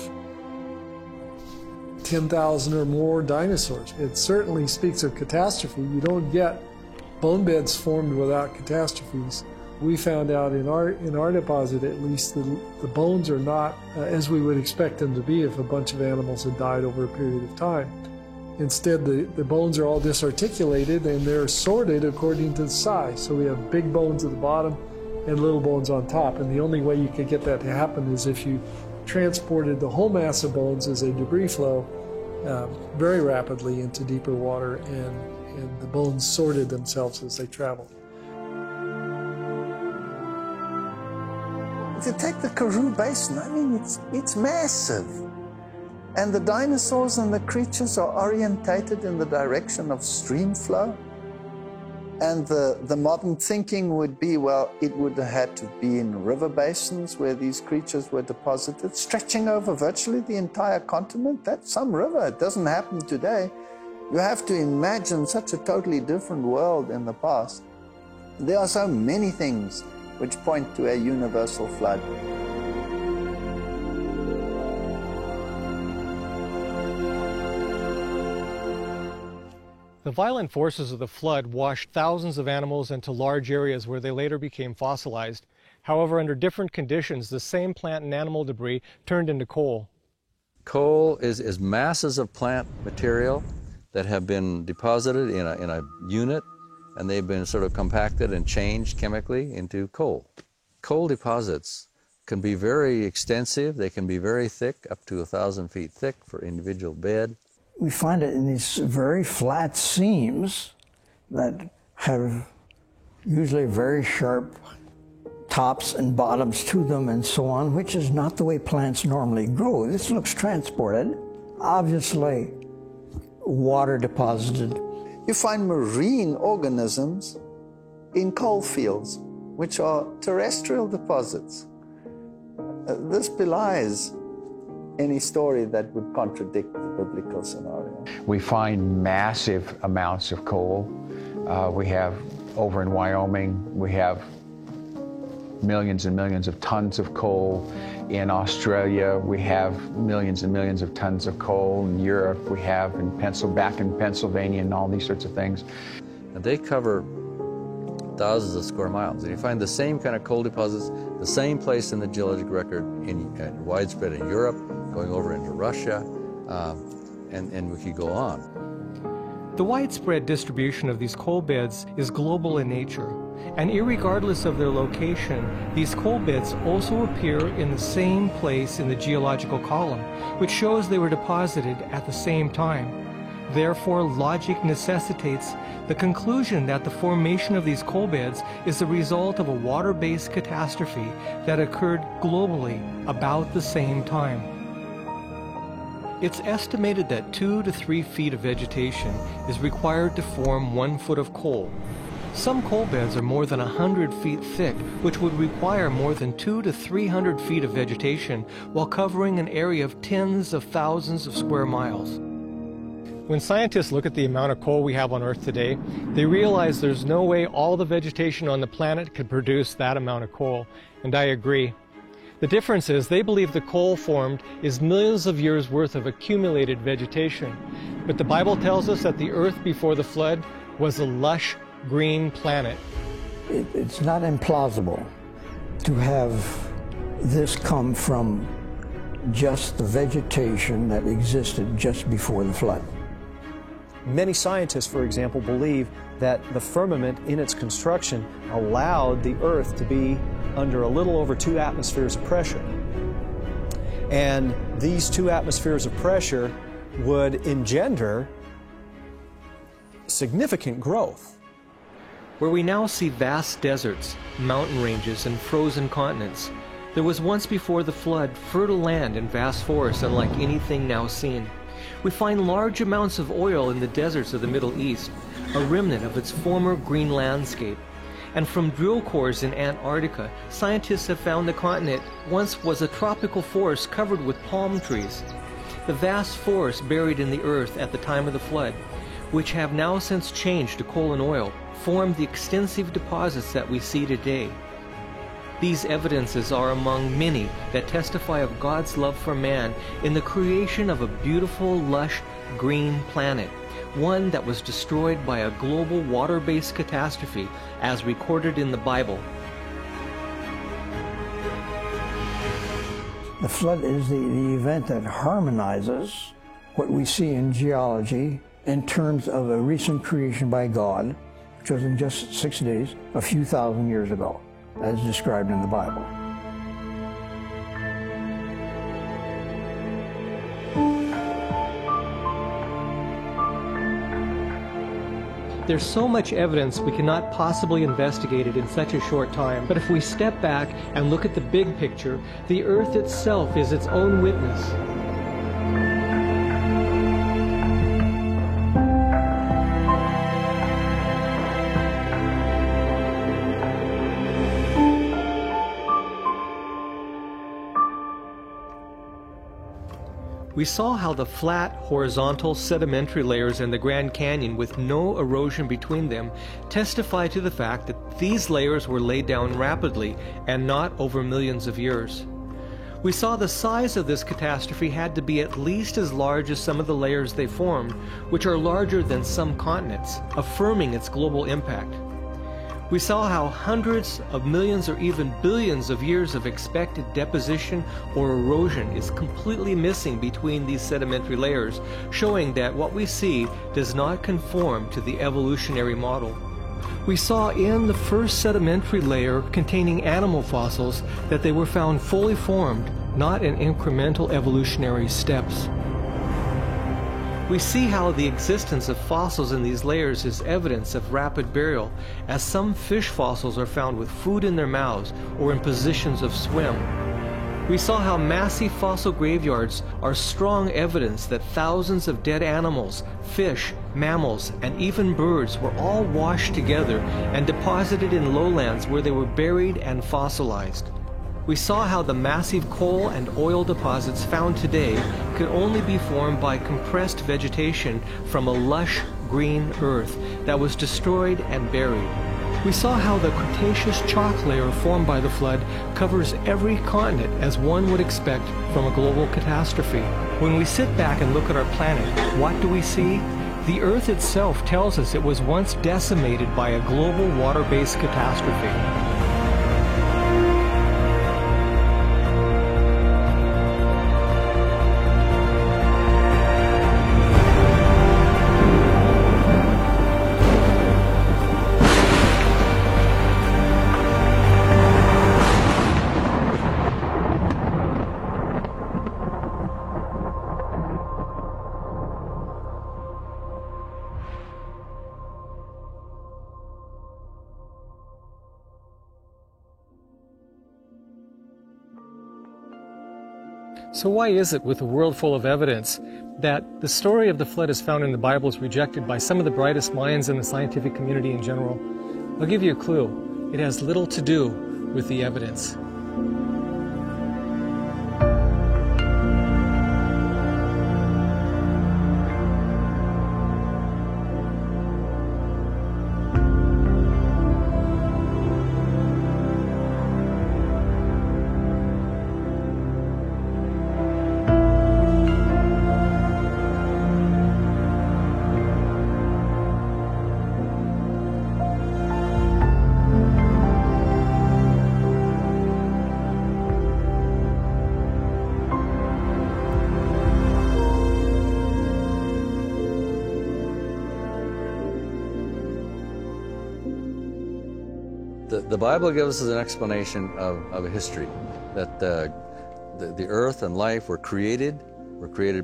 10,000 or more dinosaurs. It certainly speaks of catastrophe. You don't get bone beds formed without catastrophes. We found out in our deposit, at least, the bones are not as we would expect them to be if a bunch of animals had died over a period of time. Instead, the bones are all disarticulated and they're sorted according to the size. So we have big bones at the bottom and little bones on top. And the only way you could get that to happen is if you transported the whole mass of bones as a debris flow very rapidly into deeper water, and the bones sorted themselves as they traveled. If you take the Karoo Basin, I mean, it's massive. And the dinosaurs and the creatures are orientated in the direction of stream flow. And the modern thinking would be, well, it would have had to be in river basins where these creatures were deposited, stretching over virtually the entire continent. That's some river. It doesn't happen today. You have to imagine such a totally different world in the past. There are so many things which point to a universal flood. The violent forces of the flood washed thousands of animals into large areas where they later became fossilized. However, under different conditions, the same plant and animal debris turned into coal. Coal is masses of plant material that have been deposited in a unit, and they've been sort of compacted and changed chemically into coal. Coal deposits can be very extensive. They can be very thick, up to 1,000 feet thick for individual bed. We find it in these very flat seams that have usually very sharp tops and bottoms to them and so on, which is not the way plants normally grow. This looks transported, obviously water deposited. You find marine organisms in coal fields, which are terrestrial deposits. This belies any story that would contradict the biblical scenario. We find massive amounts of coal. We have, over in Wyoming, we have millions and millions of tons of coal. In Australia, we have millions and millions of tons of coal. In Europe, we have back in Pennsylvania and all these sorts of things. And they cover thousands of square miles. And you find the same kind of coal deposits, the same place in the geologic record, widespread in Europe, going over into Russia, and we could go on. The widespread distribution of these coal beds is global in nature, and irregardless of their location, these coal beds also appear in the same place in the geological column, which shows they were deposited at the same time. Therefore, logic necessitates the conclusion that the formation of these coal beds is the result of a water-based catastrophe that occurred globally about the same time. It's estimated that 2 to 3 feet of vegetation is required to form 1 foot of coal. Some coal beds are more than 100 feet thick, which would require more than 200 to 300 feet of vegetation while covering an area of tens of thousands of square miles. When scientists look at the amount of coal we have on Earth today, they realize there's no way all the vegetation on the planet could produce that amount of coal, and I agree. The difference is they believe the coal formed is millions of years worth of accumulated vegetation, but the Bible tells us that the Earth before the flood was a lush, green planet. It's not implausible to have this come from just the vegetation that existed just before the flood. Many scientists, for example, believe that the firmament in its construction allowed the Earth to be under a little over 2 atmospheres of pressure. And these 2 atmospheres of pressure would engender significant growth. Where we now see vast deserts, mountain ranges, and frozen continents, there was once before the flood fertile land and vast forests unlike anything now seen. We find large amounts of oil in the deserts of the Middle East, a remnant of its former green landscape. And from drill cores in Antarctica, scientists have found the continent once was a tropical forest covered with palm trees. The vast forests buried in the earth at the time of the flood, which have now since changed to coal and oil, formed the extensive deposits that we see today. These evidences are among many that testify of God's love for man in the creation of a beautiful, lush, green planet, one that was destroyed by a global water-based catastrophe as recorded in the Bible. The flood is the event that harmonizes what we see in geology in terms of a recent creation by God, which was in just 6 days, a few thousand years ago, as described in the Bible. There's so much evidence we cannot possibly investigate it in such a short time. But if we step back and look at the big picture, the earth itself is its own witness. We saw how the flat, horizontal, sedimentary layers in the Grand Canyon with no erosion between them testify to the fact that these layers were laid down rapidly and not over millions of years. We saw the size of this catastrophe had to be at least as large as some of the layers they formed, which are larger than some continents, affirming its global impact. We saw how hundreds of millions or even billions of years of expected deposition or erosion is completely missing between these sedimentary layers, showing that what we see does not conform to the evolutionary model. We saw in the first sedimentary layer containing animal fossils that they were found fully formed, not in incremental evolutionary steps. We see how the existence of fossils in these layers is evidence of rapid burial, as some fish fossils are found with food in their mouths or in positions of swim. We saw how massive fossil graveyards are strong evidence that thousands of dead animals, fish, mammals, and even birds were all washed together and deposited in lowlands where they were buried and fossilized. We saw how the massive coal and oil deposits found today could only be formed by compressed vegetation from a lush green earth that was destroyed and buried. We saw how the Cretaceous chalk layer formed by the flood covers every continent as one would expect from a global catastrophe. When we sit back and look at our planet, what do we see? The Earth itself tells us it was once decimated by a global water-based catastrophe. So why is it, with a world full of evidence, that the story of the flood as found in the Bible is rejected by some of the brightest minds in the scientific community in general? I'll give you a clue. It has little to do with the evidence. The Bible gives us an explanation of history, that the earth and life were created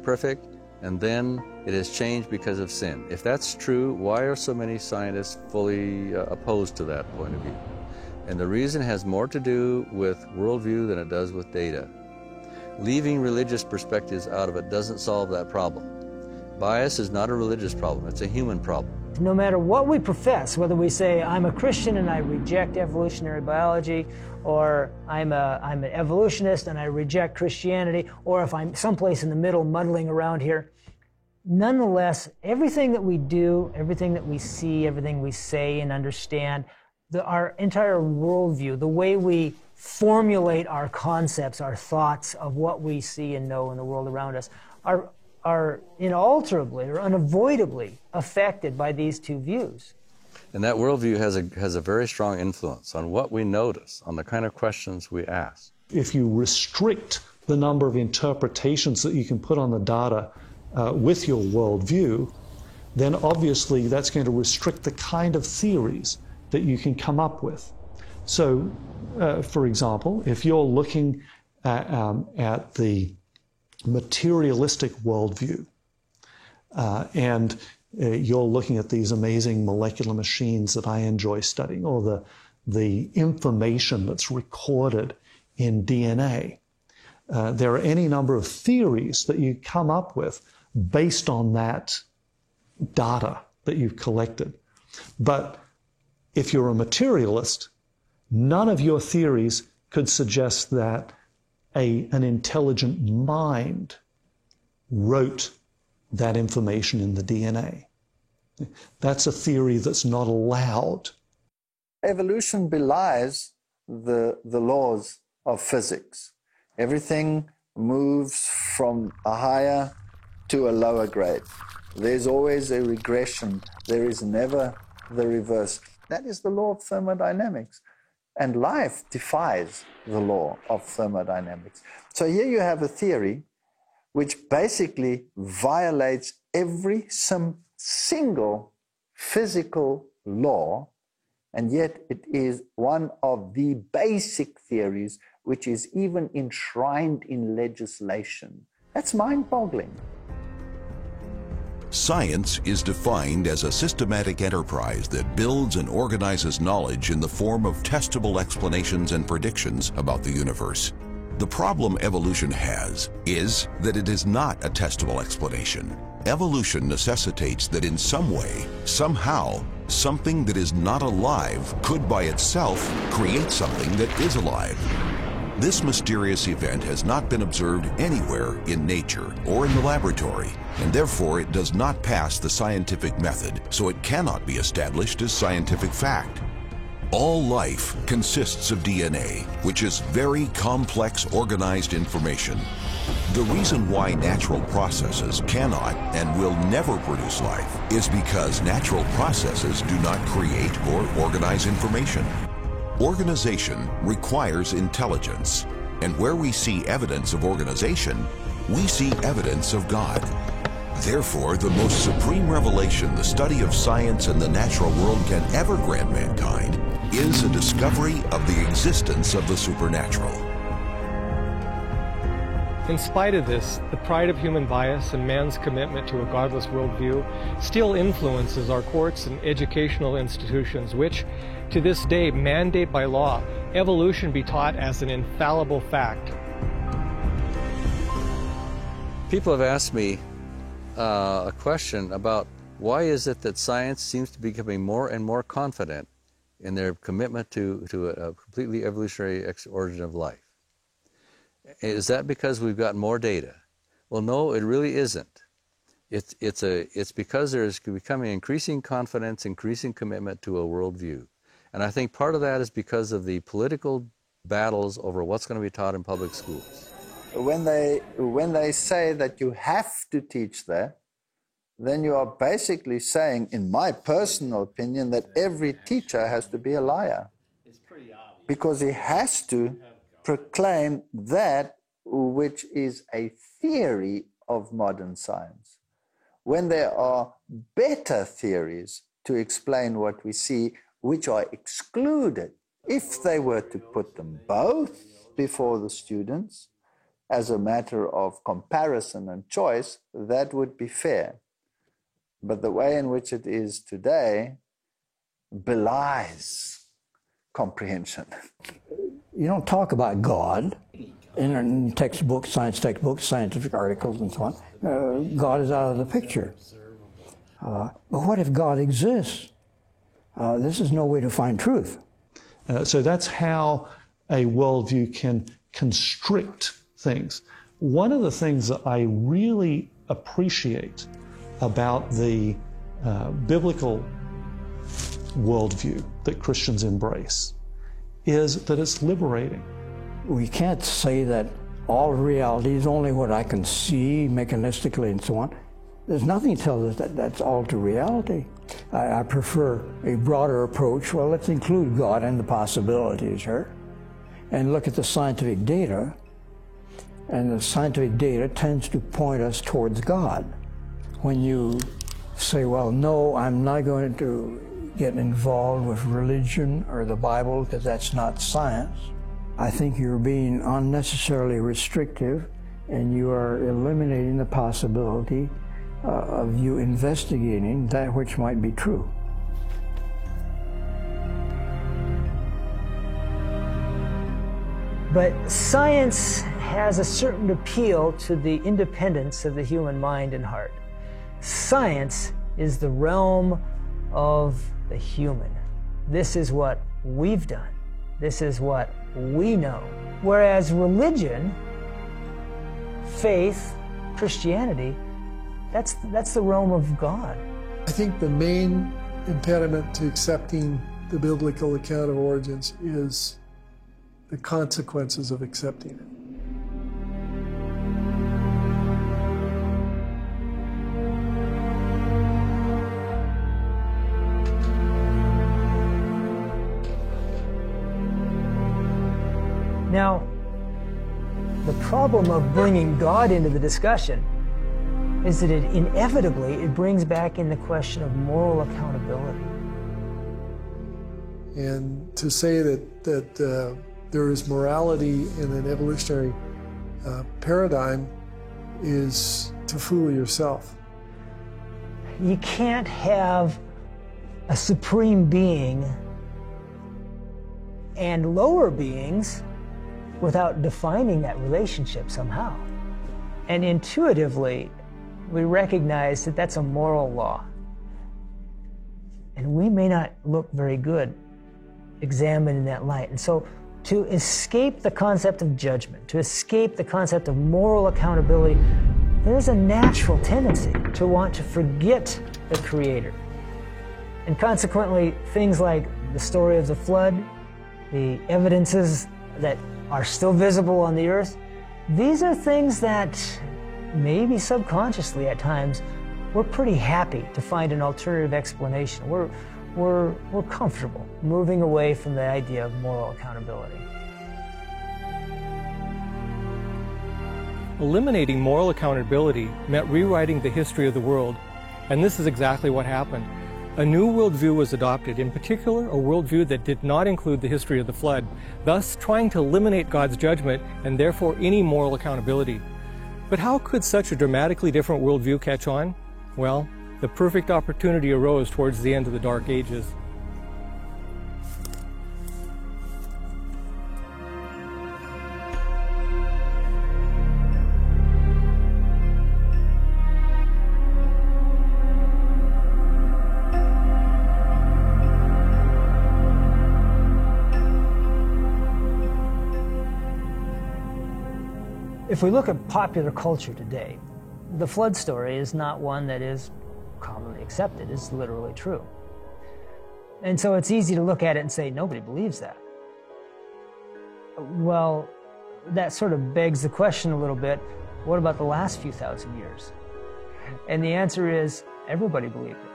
perfect, and then it has changed because of sin. If that's true, why are so many scientists fully opposed to that point of view? And the reason has more to do with worldview than it does with data. Leaving religious perspectives out of it doesn't solve that problem. Bias is not a religious problem, it's a human problem. No matter what we profess, whether we say, I'm a Christian and I reject evolutionary biology, or I'm an evolutionist and I reject Christianity, or if I'm someplace in the middle muddling around here, nonetheless, everything that we do, everything that we see, everything we say and understand, our entire worldview, the way we formulate our concepts, our thoughts of what we see and know in the world around us, are inalterably or unavoidably affected by these two views. And that worldview has a very strong influence on what we notice, on the kind of questions we ask. If you restrict the number of interpretations that you can put on the data with your worldview, then obviously that's going to restrict the kind of theories that you can come up with. So, for example, if you're looking at the materialistic worldview, and you're looking at these amazing molecular machines that I enjoy studying, or the information that's recorded in DNA. There are any number of theories that you come up with based on that data that you've collected. But if you're a materialist, none of your theories could suggest that an intelligent mind wrote that information in the DNA. That's a theory that's not allowed. Evolution belies the laws of physics. Everything moves from a higher to a lower grade. There's always a regression. There is never the reverse. That is the law of thermodynamics. And life defies the law of thermodynamics. So here you have a theory which basically violates every single physical law, and yet it is one of the basic theories which is even enshrined in legislation. That's mind-boggling. Science is defined as a systematic enterprise that builds and organizes knowledge in the form of testable explanations and predictions about the universe. The problem evolution has is that it is not a testable explanation. Evolution necessitates that in some way, somehow, something that is not alive could by itself create something that is alive. This mysterious event has not been observed anywhere in nature or in the laboratory, and therefore it does not pass the scientific method, so it cannot be established as scientific fact. All life consists of DNA, which is very complex, organized information. The reason why natural processes cannot and will never produce life is because natural processes do not create or organize information. Organization requires intelligence, and where we see evidence of organization, we see evidence of God. Therefore, the most supreme revelation the study of science and the natural world can ever grant mankind is a discovery of the existence of the supernatural. In spite of this, the pride of human bias and man's commitment to a godless worldview still influences our courts and educational institutions, which, to this day, mandate by law evolution be taught as an infallible fact. People have asked me a question about why is it that science seems to be becoming more and more confident in their commitment to a completely evolutionary origin of life. Is that because we've got more data? Well, no, it really isn't. It's because there's becoming increasing confidence, increasing commitment to a worldview. And I think part of that is because of the political battles over what's going to be taught in public schools. When they say that you have to teach that, then you are basically saying, in my personal opinion, that every teacher has to be a liar. Because he has to proclaim that which is a theory of modern science. When there are better theories to explain what we see, which are excluded, if they were to put them both before the students as a matter of comparison and choice, that would be fair. But the way in which it is today belies comprehension. You don't talk about God in textbooks, science textbooks, scientific articles, and so on. God is out of the picture. But what if God exists? This is no way to find truth. So that's how a worldview can constrict things. One of the things that I really appreciate about the biblical worldview that Christians embrace is that it's liberating. We can't say that all reality is only what I can see mechanistically and so on. There's nothing that tells us that that's all to reality. I prefer a broader approach. Well, let's include God and the possibilities here and look at the scientific data. And the scientific data tends to point us towards God. When you say, well, no, I'm not going to get involved with religion or the Bible because that's not science, I think you're being unnecessarily restrictive and you are eliminating the possibility of you investigating that which might be true. But science has a certain appeal to the independence of the human mind and heart. Science is the realm of the human. This is what we've done. This is what we know. Whereas religion, faith, Christianity, that's the realm of God. I think the main impediment to accepting the biblical account of origins is the consequences of accepting it. Now, the problem of bringing God into the discussion is that it brings back in the question of moral accountability. And to say that there is morality in an evolutionary paradigm is to fool yourself. You can't have a supreme being and lower beings without defining that relationship somehow. And intuitively, we recognize that that's a moral law. And we may not look very good examined in that light. And so to escape the concept of judgment, to escape the concept of moral accountability, there's a natural tendency to want to forget the Creator. And consequently, things like the story of the flood, the evidences that are still visible on the earth, these are things that maybe subconsciously at times we're pretty happy to find an alternative explanation. We're comfortable moving away from the idea of moral accountability. Eliminating moral accountability meant rewriting the history of the world, and this is exactly what happened. A new worldview was adopted, in particular a worldview that did not include the history of the flood, thus trying to eliminate God's judgment and therefore any moral accountability. But how could such a dramatically different worldview catch on? Well, the perfect opportunity arose towards the end of the Dark Ages. If we look at popular culture today, the flood story is not one that is commonly accepted. It's literally true. And so it's easy to look at it and say, nobody believes that. Well, that sort of begs the question a little bit, what about the last few thousand years? And the answer is, everybody believed it.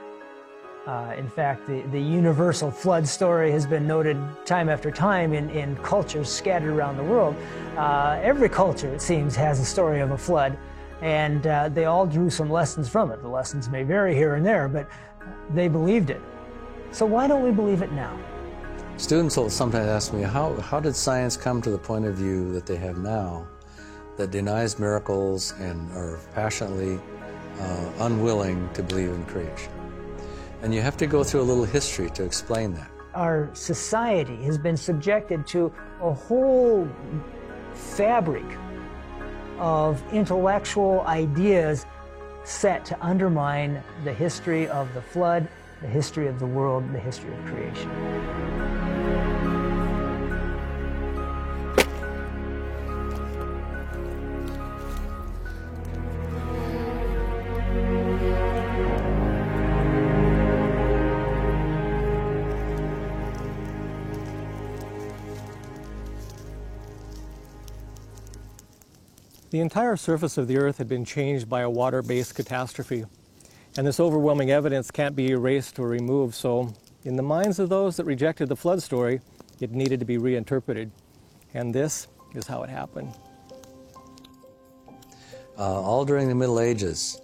In fact, the universal flood story has been noted time after time in cultures scattered around the world. Every culture, it seems, has a story of a flood, and they all drew some lessons from it. The lessons may vary here and there, but they believed it. So why don't we believe it now? Students will sometimes ask me, how did science come to the point of view that they have now that denies miracles and are passionately unwilling to believe in creation? And you have to go through a little history to explain that. Our society has been subjected to a whole fabric of intellectual ideas set to undermine the history of the flood, the history of the world, the history of creation. The entire surface of the Earth had been changed by a water-based catastrophe, and this overwhelming evidence can't be erased or removed, so in the minds of those that rejected the flood story, it needed to be reinterpreted. And this is how it happened. All during the Middle Ages,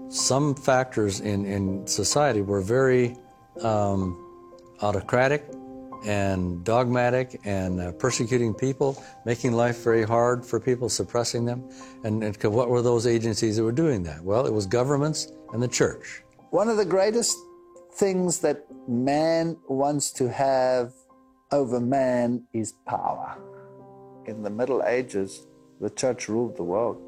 some factors in society were very autocratic and dogmatic and persecuting people, making life very hard for people, suppressing them. And what were those agencies that were doing that? Well, it was governments and the church. One of the greatest things that man wants to have over man is power. In the Middle Ages, the church ruled the world.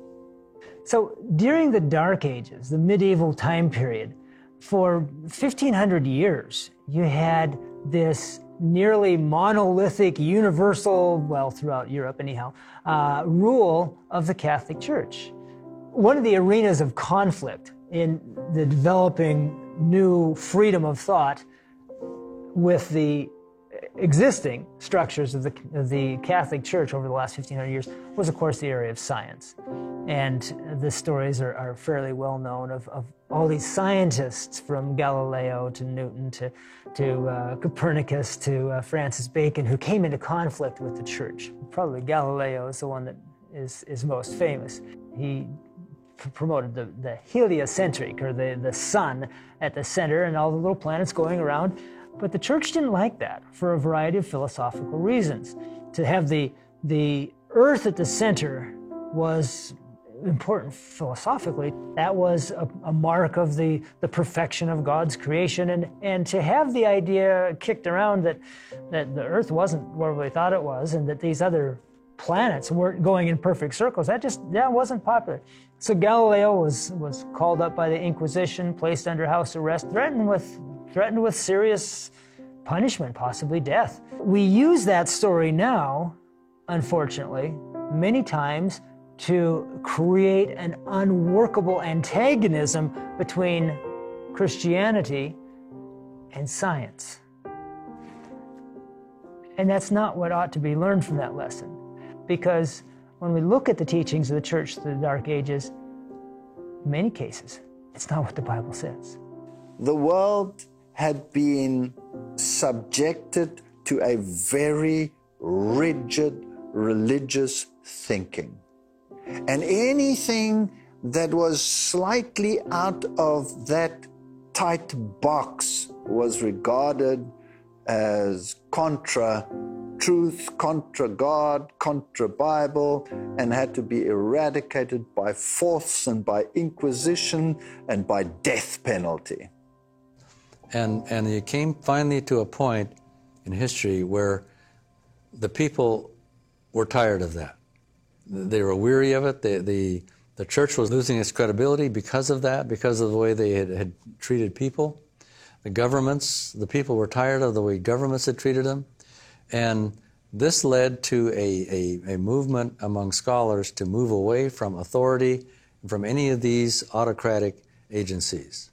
So during the Dark Ages, the medieval time period, for 1,500 years, you had this nearly monolithic, universal, well, throughout Europe anyhow, rule of the Catholic Church. One of the arenas of conflict in the developing new freedom of thought with the existing structures of the Catholic Church over the last 1,500 years was, of course, the area of science. And the stories are fairly well known of all these scientists, from Galileo to Newton to Copernicus to Francis Bacon, who came into conflict with the church. Probably Galileo is the one that is most famous. He promoted the heliocentric, or the sun at the center and all the little planets going around. But the church didn't like that for a variety of philosophical reasons. To have the earth at the center was important philosophically. That was a mark of the perfection of God's creation, and to have the idea kicked around that the earth wasn't where we thought it was, and that these other planets weren't going in perfect circles, that wasn't popular. So Galileo was called up by the Inquisition, placed under house arrest, threatened with serious punishment, possibly death. We use that story now, unfortunately, many times to create an unworkable antagonism between Christianity and science. And that's not what ought to be learned from that lesson. Because when we look at the teachings of the church through the Dark Ages, in many cases, it's not what the Bible says. The world had been subjected to a very rigid religious thinking. And anything that was slightly out of that tight box was regarded as contra truth, contra God, contra Bible, and had to be eradicated by force and by inquisition and by death penalty. And you came finally to a point in history where the people were tired of that. They were weary of it. The church was losing its credibility because of that, because of the way they had treated people. The governments, the people were tired of the way governments had treated them. And This led to a movement among scholars to move away from authority, from any of these autocratic agencies.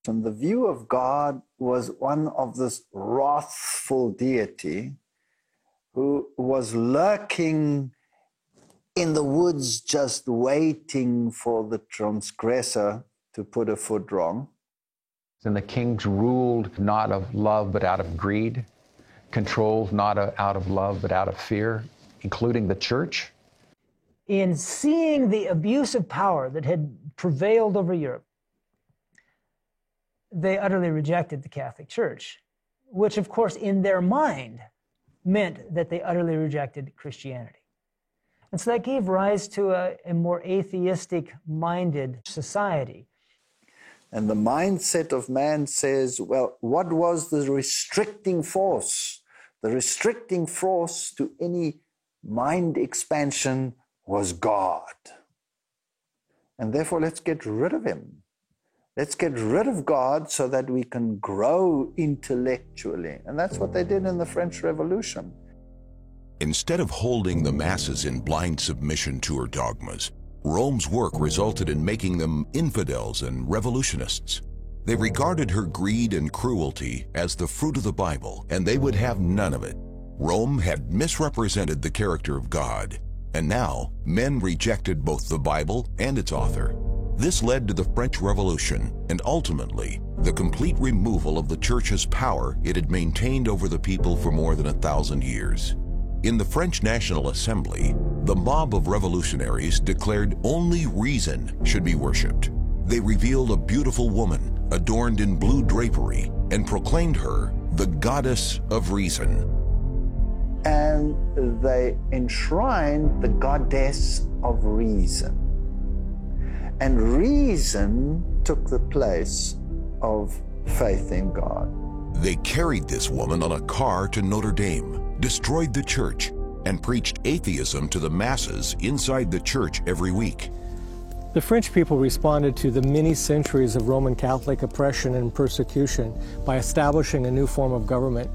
And the view of God was one of this wrathful deity who was lurking in the woods, just waiting for the transgressor to put a foot wrong. And the kings ruled not of love but out of greed, controlled not out of love but out of fear, including the church. In seeing the abuse of power that had prevailed over Europe, they utterly rejected the Catholic Church, which, of course, in their mind meant that they utterly rejected Christianity. And so that gave rise to a more atheistic-minded society. And the mindset of man says, well, what was the restricting force? The restricting force to any mind expansion was God. And therefore, let's get rid of him. Let's get rid of God so that we can grow intellectually. And that's what they did in the French Revolution. Instead of holding the masses in blind submission to her dogmas, Rome's work resulted in making them infidels and revolutionists. They regarded her greed and cruelty as the fruit of the Bible, and they would have none of it. Rome had misrepresented the character of God, and now men rejected both the Bible and its author. This led to the French Revolution and ultimately the complete removal of the Church's power it had maintained over the people for more than 1,000 years. In the French National Assembly, the mob of revolutionaries declared only reason should be worshipped. They revealed a beautiful woman adorned in blue drapery and proclaimed her the goddess of reason. And they enshrined the goddess of reason. And reason took the place of faith in God. They carried this woman on a car to Notre Dame, destroyed the church, and preached atheism to the masses inside the church every week. The French people responded to the many centuries of Roman Catholic oppression and persecution by establishing a new form of government.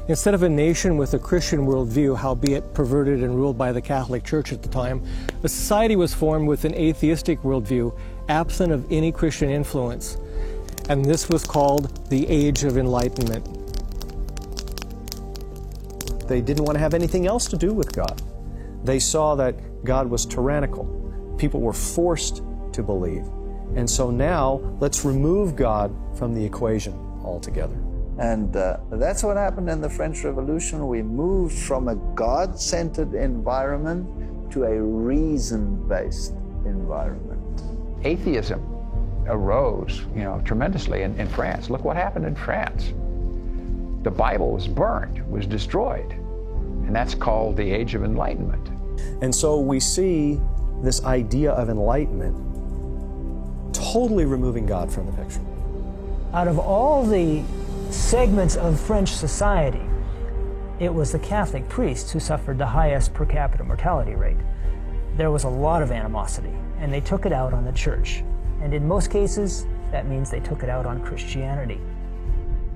Instead of a nation with a Christian worldview, howbeit perverted and ruled by the Catholic Church at the time, a society was formed with an atheistic worldview, absent of any Christian influence. And this was called the Age of Enlightenment. They didn't want to have anything else to do with God. They saw that God was tyrannical. People were forced to believe. And so now, let's remove God from the equation altogether. And that's what happened in the French Revolution. We moved from a God-centered environment to a reason-based environment. Atheism arose, tremendously in France. Look what happened in France. The Bible was burned, was destroyed. And that's called the Age of Enlightenment. And so we see this idea of enlightenment totally removing God from the picture. Out of all the segments of French society, it was the Catholic priests who suffered the highest per capita mortality rate. There was a lot of animosity, and they took it out on the church. And in most cases, that means they took it out on Christianity.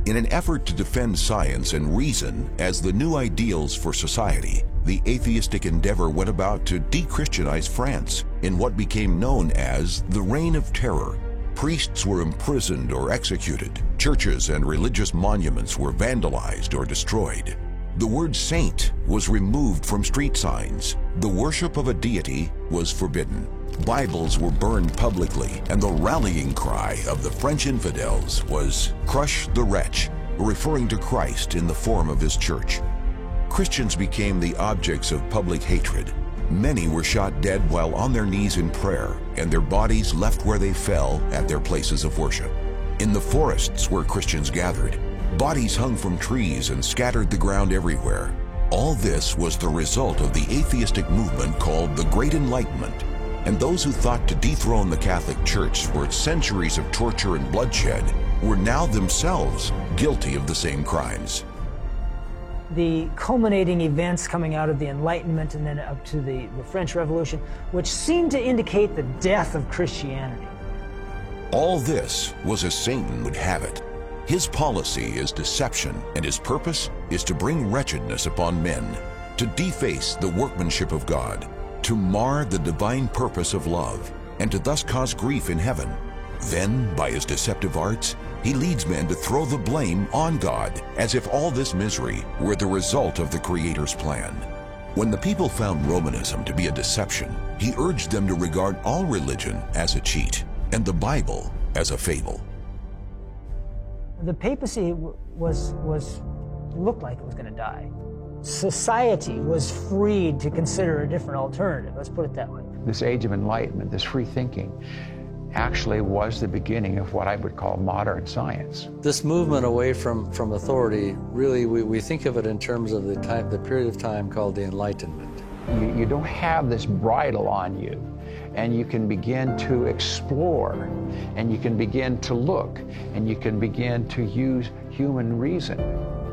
In an effort to defend science and reason as the new ideals for society, the atheistic endeavor went about to de-Christianize France in what became known as the Reign of Terror. Priests were imprisoned or executed. Churches and religious monuments were vandalized or destroyed. The word saint was removed from street signs. The worship of a deity was forbidden. Bibles were burned publicly, and the rallying cry of the French infidels was, "Crush the wretch," referring to Christ in the form of his church. Christians became the objects of public hatred. Many were shot dead while on their knees in prayer, and their bodies left where they fell at their places of worship. In the forests where Christians gathered, bodies hung from trees and scattered the ground everywhere. All this was the result of the atheistic movement called the Great Enlightenment. And those who thought to dethrone the Catholic Church for centuries of torture and bloodshed were now themselves guilty of the same crimes. The culminating events coming out of the Enlightenment and then up to the French Revolution, which seemed to indicate the death of Christianity. All this was as Satan would have it. His policy is deception, and his purpose is to bring wretchedness upon men. to deface the workmanship of God, to mar the divine purpose of love, and to thus cause grief in heaven. Then, by his deceptive arts, he leads men to throw the blame on God, as if all this misery were the result of the Creator's plan. When the people found Romanism to be a deception, he urged them to regard all religion as a cheat, and the Bible as a fable. The papacy looked like it was going to die. Society was freed to consider a different alternative, let's put it that way. This age of enlightenment, this free thinking, actually was the beginning of what I would call modern science. This movement away from authority, really, we think of it in terms of the period of time called the Enlightenment. You don't have this bridle on you, and you can begin to explore, and you can begin to look, and you can begin to use human reason.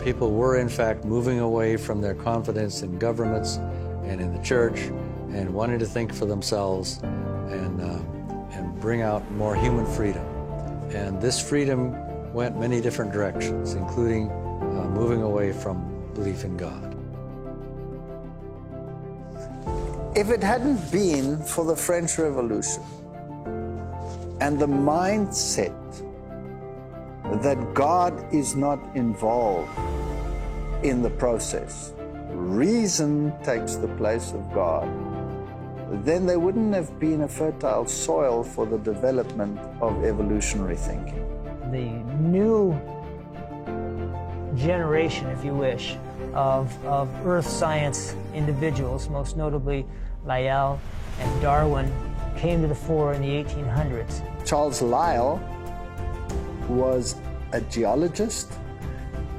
People were, in fact, moving away from their confidence in governments and in the church, and wanting to think for themselves and bring out more human freedom. And this freedom went many different directions, including moving away from belief in God. If it hadn't been for the French Revolution and the mindset that God is not involved in the process, reason takes the place of God, then there wouldn't have been a fertile soil for the development of evolutionary thinking. The new generation, if you wish, of earth science individuals, most notably Lyell and Darwin, came to the fore in the 1800s. Charles Lyell was a geologist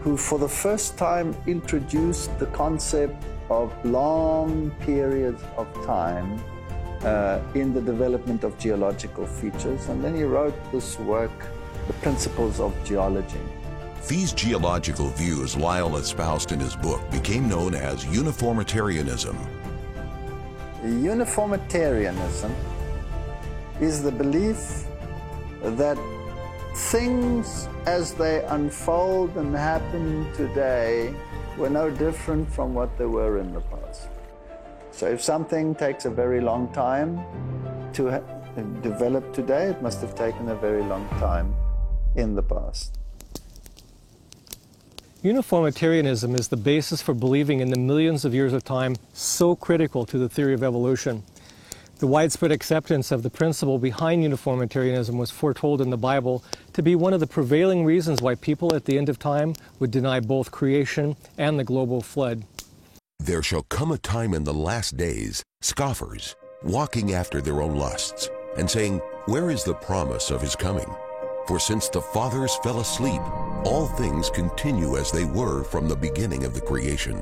who for the first time introduced the concept of long periods of time in the development of geological features. And then he wrote this work, The Principles of Geology. These geological views Lyell espoused in his book became known as uniformitarianism. Uniformitarianism is the belief that things as they unfold and happen today were no different from what they were in the past. So if something takes a very long time to develop today, it must have taken a very long time in the past. Uniformitarianism is the basis for believing in the millions of years of time so critical to the theory of evolution. The widespread acceptance of the principle behind uniformitarianism was foretold in the Bible to be one of the prevailing reasons why people at the end of time would deny both creation and the global flood. There shall come a time in the last days, scoffers, walking after their own lusts, and saying, "Where is the promise of his coming? For since the fathers fell asleep, all things continue as they were from the beginning of the creation."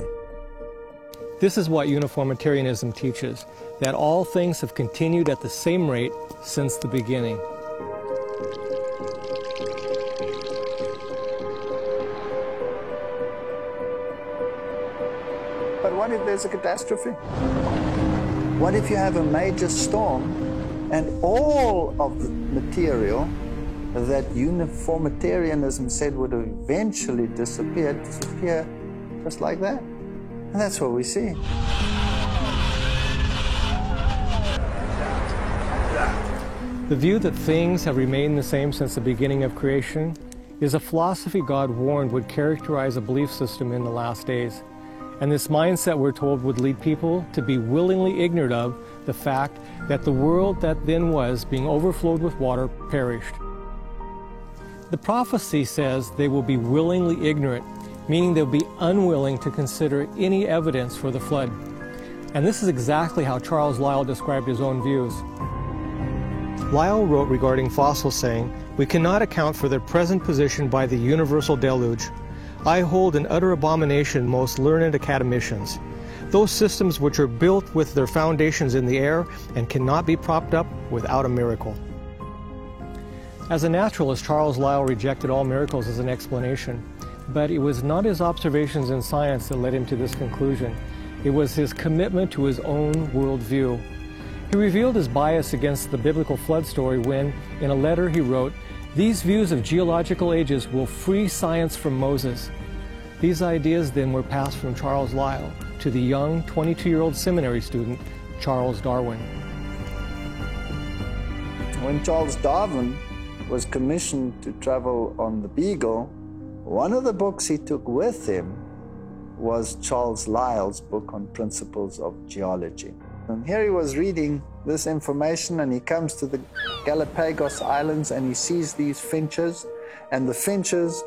This is what uniformitarianism teaches, that all things have continued at the same rate since the beginning. But what if there's a catastrophe? What if you have a major storm and all of the material that uniformitarianism said would eventually disappear just like that? And that's what we see. The view that things have remained the same since the beginning of creation is a philosophy God warned would characterize a belief system in the last days. And this mindset, we're told, would lead people to be willingly ignorant of the fact that the world that then was, being overflowed with water, perished. The prophecy says they will be willingly ignorant, meaning they'll be unwilling to consider any evidence for the flood. And this is exactly how Charles Lyell described his own views. Lyell wrote regarding fossils, saying, "We cannot account for their present position by the universal deluge. I hold in utter abomination most learned academicians, those systems which are built with their foundations in the air and cannot be propped up without a miracle." As a naturalist, Charles Lyell rejected all miracles as an explanation, but it was not his observations in science that led him to this conclusion. It was his commitment to his own worldview. He revealed his bias against the biblical flood story when, in a letter he wrote, "These views of geological ages will free science from Moses." These ideas then were passed from Charles Lyell to the young 22-year-old seminary student, Charles Darwin. When Charles Darwin was commissioned to travel on the Beagle, one of the books he took with him was Charles Lyell's book on principles of geology. And here he was reading this information, and he comes to the Galapagos Islands and he sees these finches, and the finches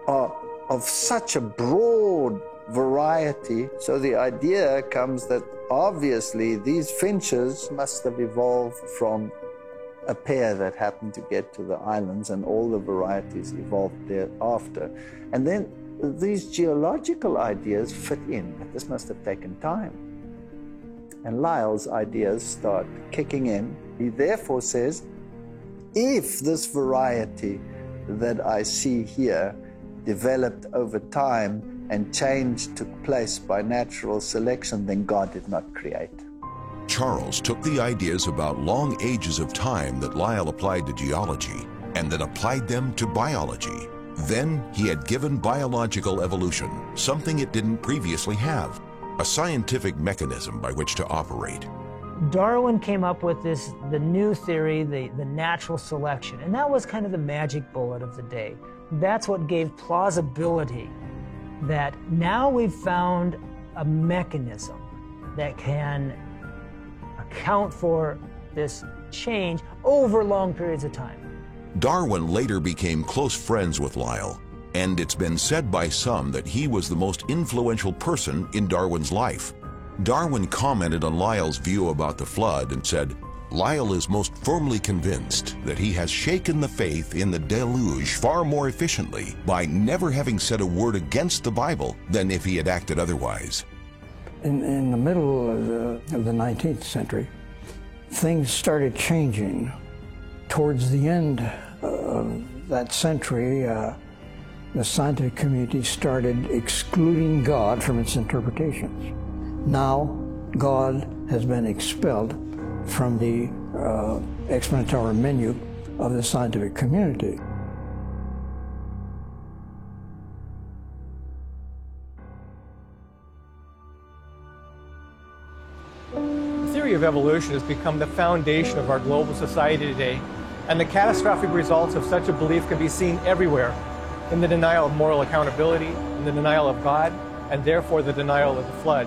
are of such a broad variety. So the idea comes that obviously these finches must have evolved from a pair that happened to get to the islands, and all the varieties evolved thereafter. And then these geological ideas fit in, but this must have taken time. And Lyell's ideas start kicking in. He therefore says, if this variety that I see here developed over time and change took place by natural selection, then God did not create. Charles took the ideas about long ages of time that Lyell applied to geology and then applied them to biology. Then he had given biological evolution something it didn't previously have, a scientific mechanism by which to operate. Darwin came up with the new theory, the natural selection, and that was kind of the magic bullet of the day. That's what gave plausibility that now we've found a mechanism that can account for this change over long periods of time. Darwin later became close friends with Lyell, and it's been said by some that he was the most influential person in Darwin's life. Darwin commented on Lyell's view about the flood and said, Lyell is most firmly convinced that he has shaken the faith in the deluge far more efficiently by never having said a word against the Bible than if he had acted otherwise. In the middle of the 19th century, things started changing. Towards the end of that century, the scientific community started excluding God from its interpretations. Now, God has been expelled from the explanatory menu of the scientific community. The theory of evolution has become the foundation of our global society today, and the catastrophic results of such a belief can be seen everywhere, in the denial of moral accountability, in the denial of God, and therefore the denial of the flood.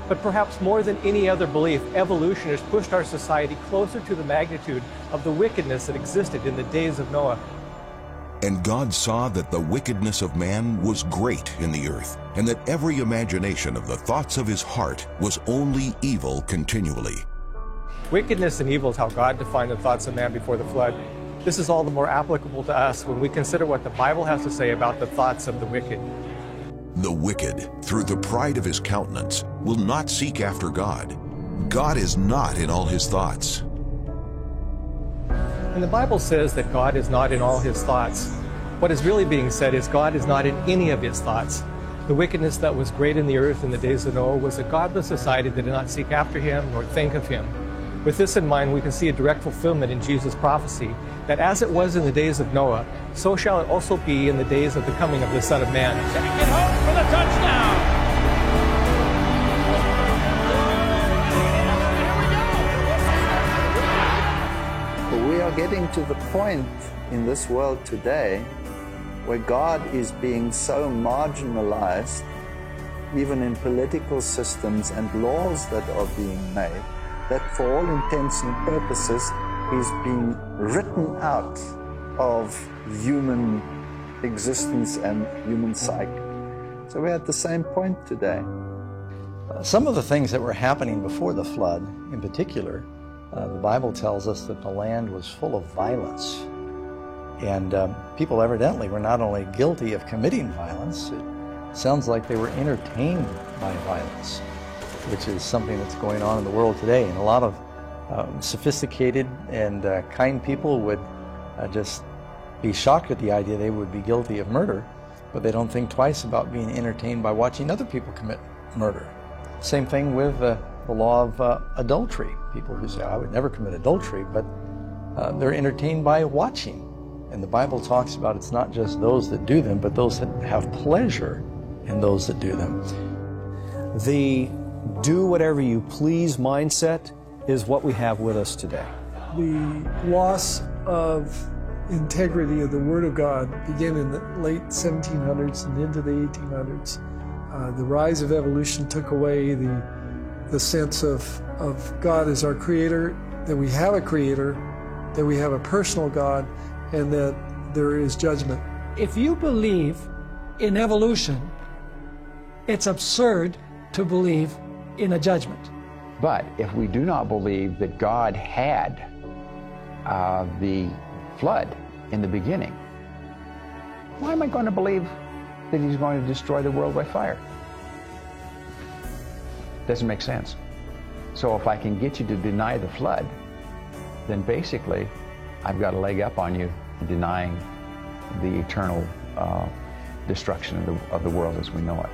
But perhaps more than any other belief, evolution has pushed our society closer to the magnitude of the wickedness that existed in the days of Noah. And God saw that the wickedness of man was great in the earth, and that every imagination of the thoughts of his heart was only evil continually. Wickedness and evil is how God defined the thoughts of man before the flood. This is all the more applicable to us when we consider what the Bible has to say about the thoughts of the wicked. The wicked, through the pride of his countenance, will not seek after God. God is not in all his thoughts. And the Bible says that God is not in all his thoughts. What is really being said is God is not in any of his thoughts. The wickedness that was great in the earth in the days of Noah was a godless society that did not seek after him nor think of him. With this in mind, we can see a direct fulfillment in Jesus' prophecy that as it was in the days of Noah, so shall it also be in the days of the coming of the Son of Man. Take it home for the touchdown! We are getting to the point in this world today where God is being so marginalized, even in political systems and laws that are being made, that for all intents and purposes, he's being written out of human existence and human psyche. So we're at the same point today. Some of the things that were happening before the flood, in particular, the Bible tells us that the land was full of violence. And people evidently were not only guilty of committing violence, it sounds like they were entertained by violence, which is something that's going on in the world today. And a lot of sophisticated and kind people would just be shocked at the idea they would be guilty of murder, but they don't think twice about being entertained by watching other people commit murder. Same thing with the law of adultery. People who say, I would never commit adultery, but they're entertained by watching. And the Bible talks about it's not just those that do them, but those that have pleasure and those that do them. The do whatever you please mindset is what we have with us today. The loss of integrity of the Word of God began in the late 1700s and into the 1800s. The rise of evolution took away the sense of God as our creator, that we have a creator, that we have a personal God, and that there is judgment. If you believe in evolution, it's absurd to believe in a judgment. But if we do not believe that God had the flood in the beginning, why am I going to believe that he's going to destroy the world by fire? Doesn't make sense. So if I can get you to deny the flood, then basically I've got a leg up on you denying the eternal destruction of the world as we know it.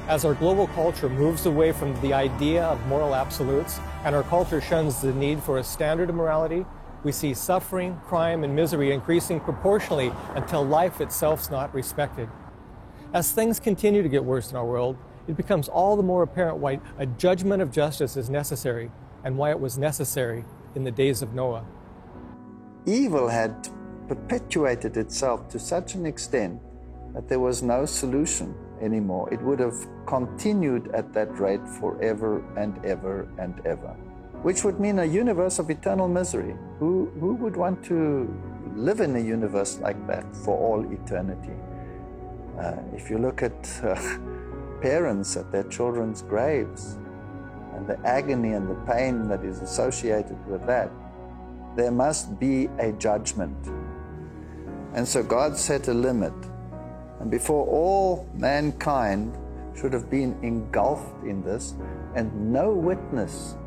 As our global culture moves away from the idea of moral absolutes and our culture shuns the need for a standard of morality, we see suffering, crime, and misery increasing proportionally until life itself's not respected. As things continue to get worse in our world, it becomes all the more apparent why a judgment of justice is necessary and why it was necessary in the days of Noah. Evil had perpetuated itself to such an extent that there was no solution anymore. It would have continued at that rate forever and ever and ever, which would mean a universe of eternal misery. Who would want to live in a universe like that for all eternity? If you look at parents at their children's graves and the agony and the pain that is associated with that, there must be a judgment. And so God set a limit. And before all mankind should have been engulfed in this, and no witness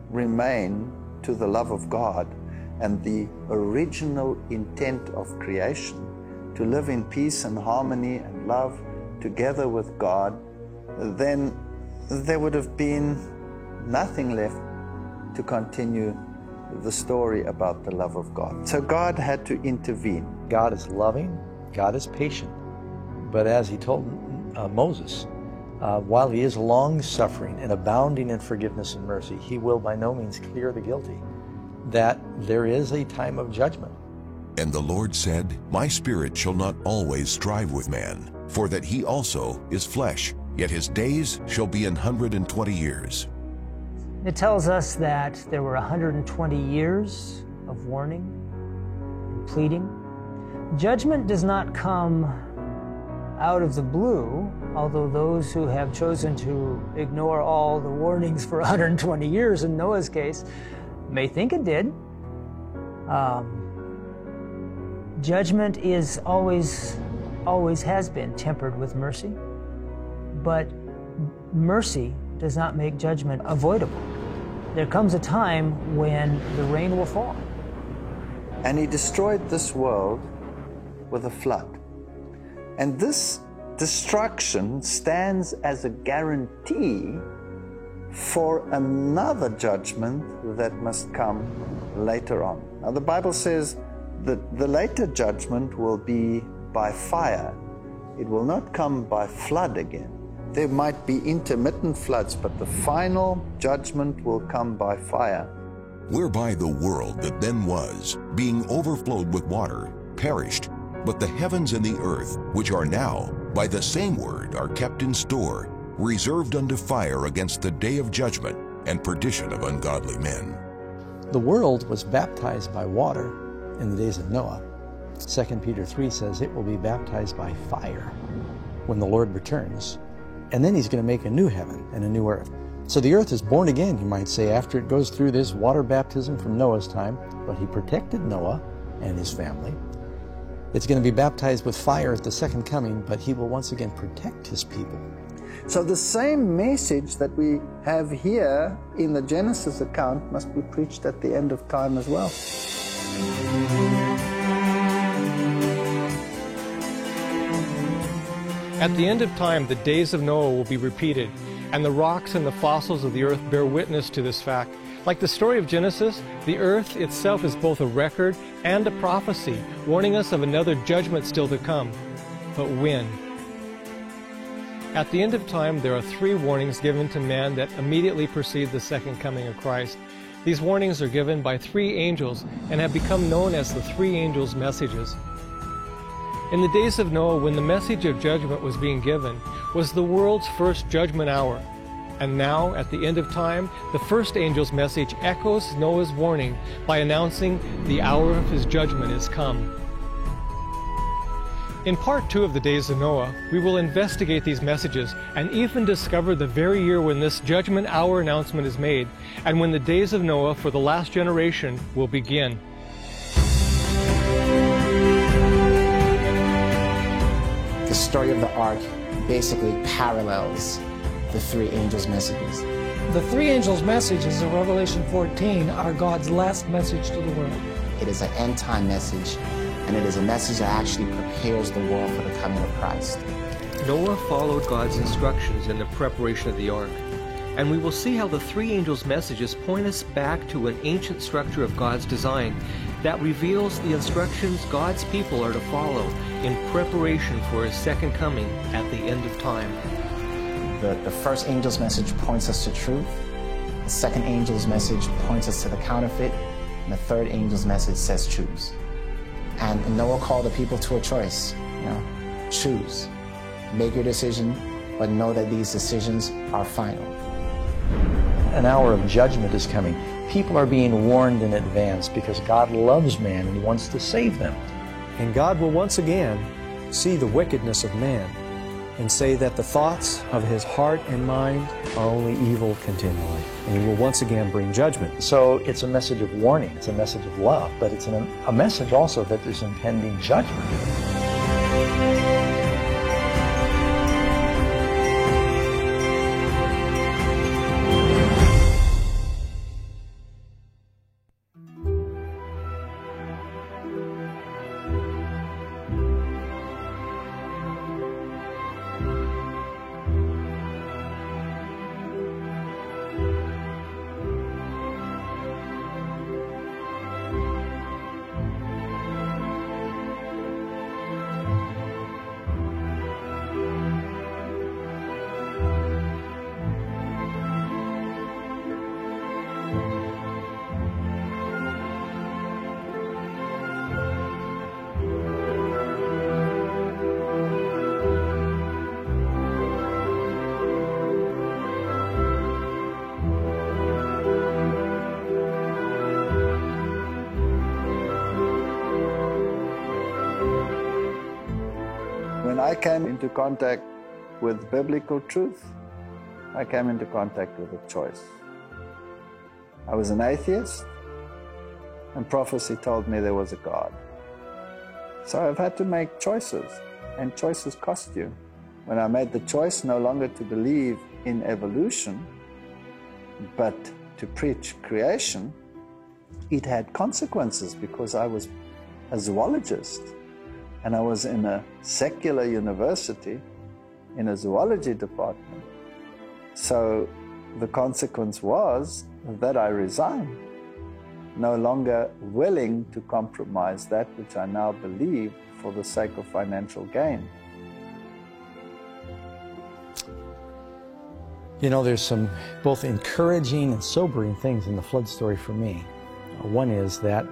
remain to the love of God and the original intent of creation, to live in peace and harmony and love together with God, then there would have been nothing left to continue the story about the love of God. So God had to intervene. God is loving, God is patient. But as he told Moses, while he is long-suffering and abounding in forgiveness and mercy, he will by no means clear the guilty, that there is a time of judgment. And the Lord said, My spirit shall not always strive with man, for that he also is flesh, yet his days shall be 120 years. It tells us that there were 120 years of warning and pleading. Judgment does not come out of the blue, although those who have chosen to ignore all the warnings for 120 years in Noah's case may think it did. Judgment is always has been tempered with mercy, but mercy does not make judgment avoidable. There comes a time when the rain will fall. And he destroyed this world with a flood. And this destruction stands as a guarantee for another judgment that must come later on. Now, the Bible says that the later judgment will be by fire. It will not come by flood again. There might be intermittent floods, but the final judgment will come by fire. Whereby the world that then was, being overflowed with water, perished, but the heavens and the earth, which are now, by the same word are kept in store, reserved unto fire against the day of judgment and perdition of ungodly men. The world was baptized by water in the days of Noah. 2 Peter 3 says it will be baptized by fire when the Lord returns. And then he's going to make a new heaven and a new earth. So the earth is born again, you might say, after it goes through this water baptism from Noah's time, but he protected Noah and his family. It's going to be baptized with fire at the second coming, but he will once again protect his people. So the same message that we have here in the Genesis account must be preached at the end of time as well. At the end of time, the days of Noah will be repeated, and the rocks and the fossils of the earth bear witness to this fact. Like the story of Genesis, the earth itself is both a record and a prophecy, warning us of another judgment still to come. But when? At the end of time, there are 3 warnings given to man that immediately precede the second coming of Christ. These warnings are given by 3 angels and have become known as the 3 angels' messages. In the days of Noah, when the message of judgment was being given, was the world's first judgment hour. And now, at the end of time, the first angel's message echoes Noah's warning by announcing the hour of his judgment is come. In part 2 of the days of Noah, we will investigate these messages and even discover the very year when this judgment hour announcement is made and when the days of Noah for the last generation will begin. The story of the ark basically parallels the 3 angels' messages. The 3 angels' messages of Revelation 14 are God's last message to the world. It is an end-time message, and it is a message that actually prepares the world for the coming of Christ. Noah followed God's instructions in the preparation of the ark, and we will see how the 3 angels' messages point us back to an ancient structure of God's design that reveals the instructions God's people are to follow in preparation for His second coming at the end of time. The first angel's message points us to truth. The second angel's message points us to the counterfeit. And the third angel's message says choose. And Noah called the people to a choice. Choose. Make your decision, but know that these decisions are final. An hour of judgment is coming. People are being warned in advance because God loves man and He wants to save them. And God will once again see the wickedness of man and say that the thoughts of his heart and mind are only evil continually. And He will once again bring judgment. So it's a message of warning, it's a message of love, but it's a message also that there's impending judgment. When I came into contact with biblical truth, I came into contact with a choice. I was an atheist, and prophecy told me there was a God. So I've had to make choices, and choices cost you. When I made the choice no longer to believe in evolution, but to preach creation, it had consequences because I was a zoologist. And I was in a secular university in a zoology department. So the consequence was that I resigned, no longer willing to compromise that which I now believe for the sake of financial gain. There's some both encouraging and sobering things in the flood story for me. One is that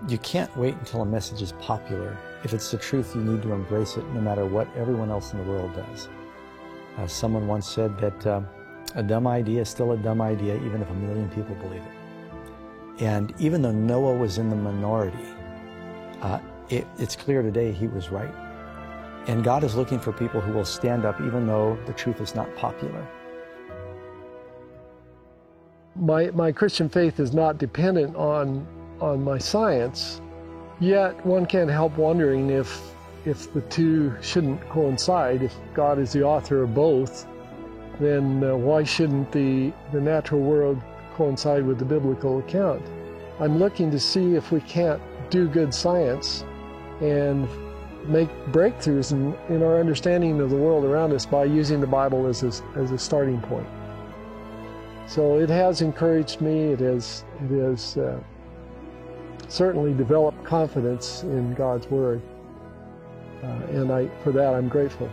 you can't wait until a message is popular. If it's the truth, you need to embrace it no matter what everyone else in the world does. Someone once said that a dumb idea is still a dumb idea even if 1 million people believe it. And even though Noah was in the minority, it's clear today he was right. And God is looking for people who will stand up even though the truth is not popular. My Christian faith is not dependent on my science. Yet one can't help wondering if the two shouldn't coincide. If God is the author of both, then why shouldn't the natural world coincide with the biblical account? I'm looking to see if we can't do good science and make breakthroughs in our understanding of the world around us by using the Bible as a starting point. So it has encouraged me. It has certainly developed confidence in God's Word, and for that I'm grateful.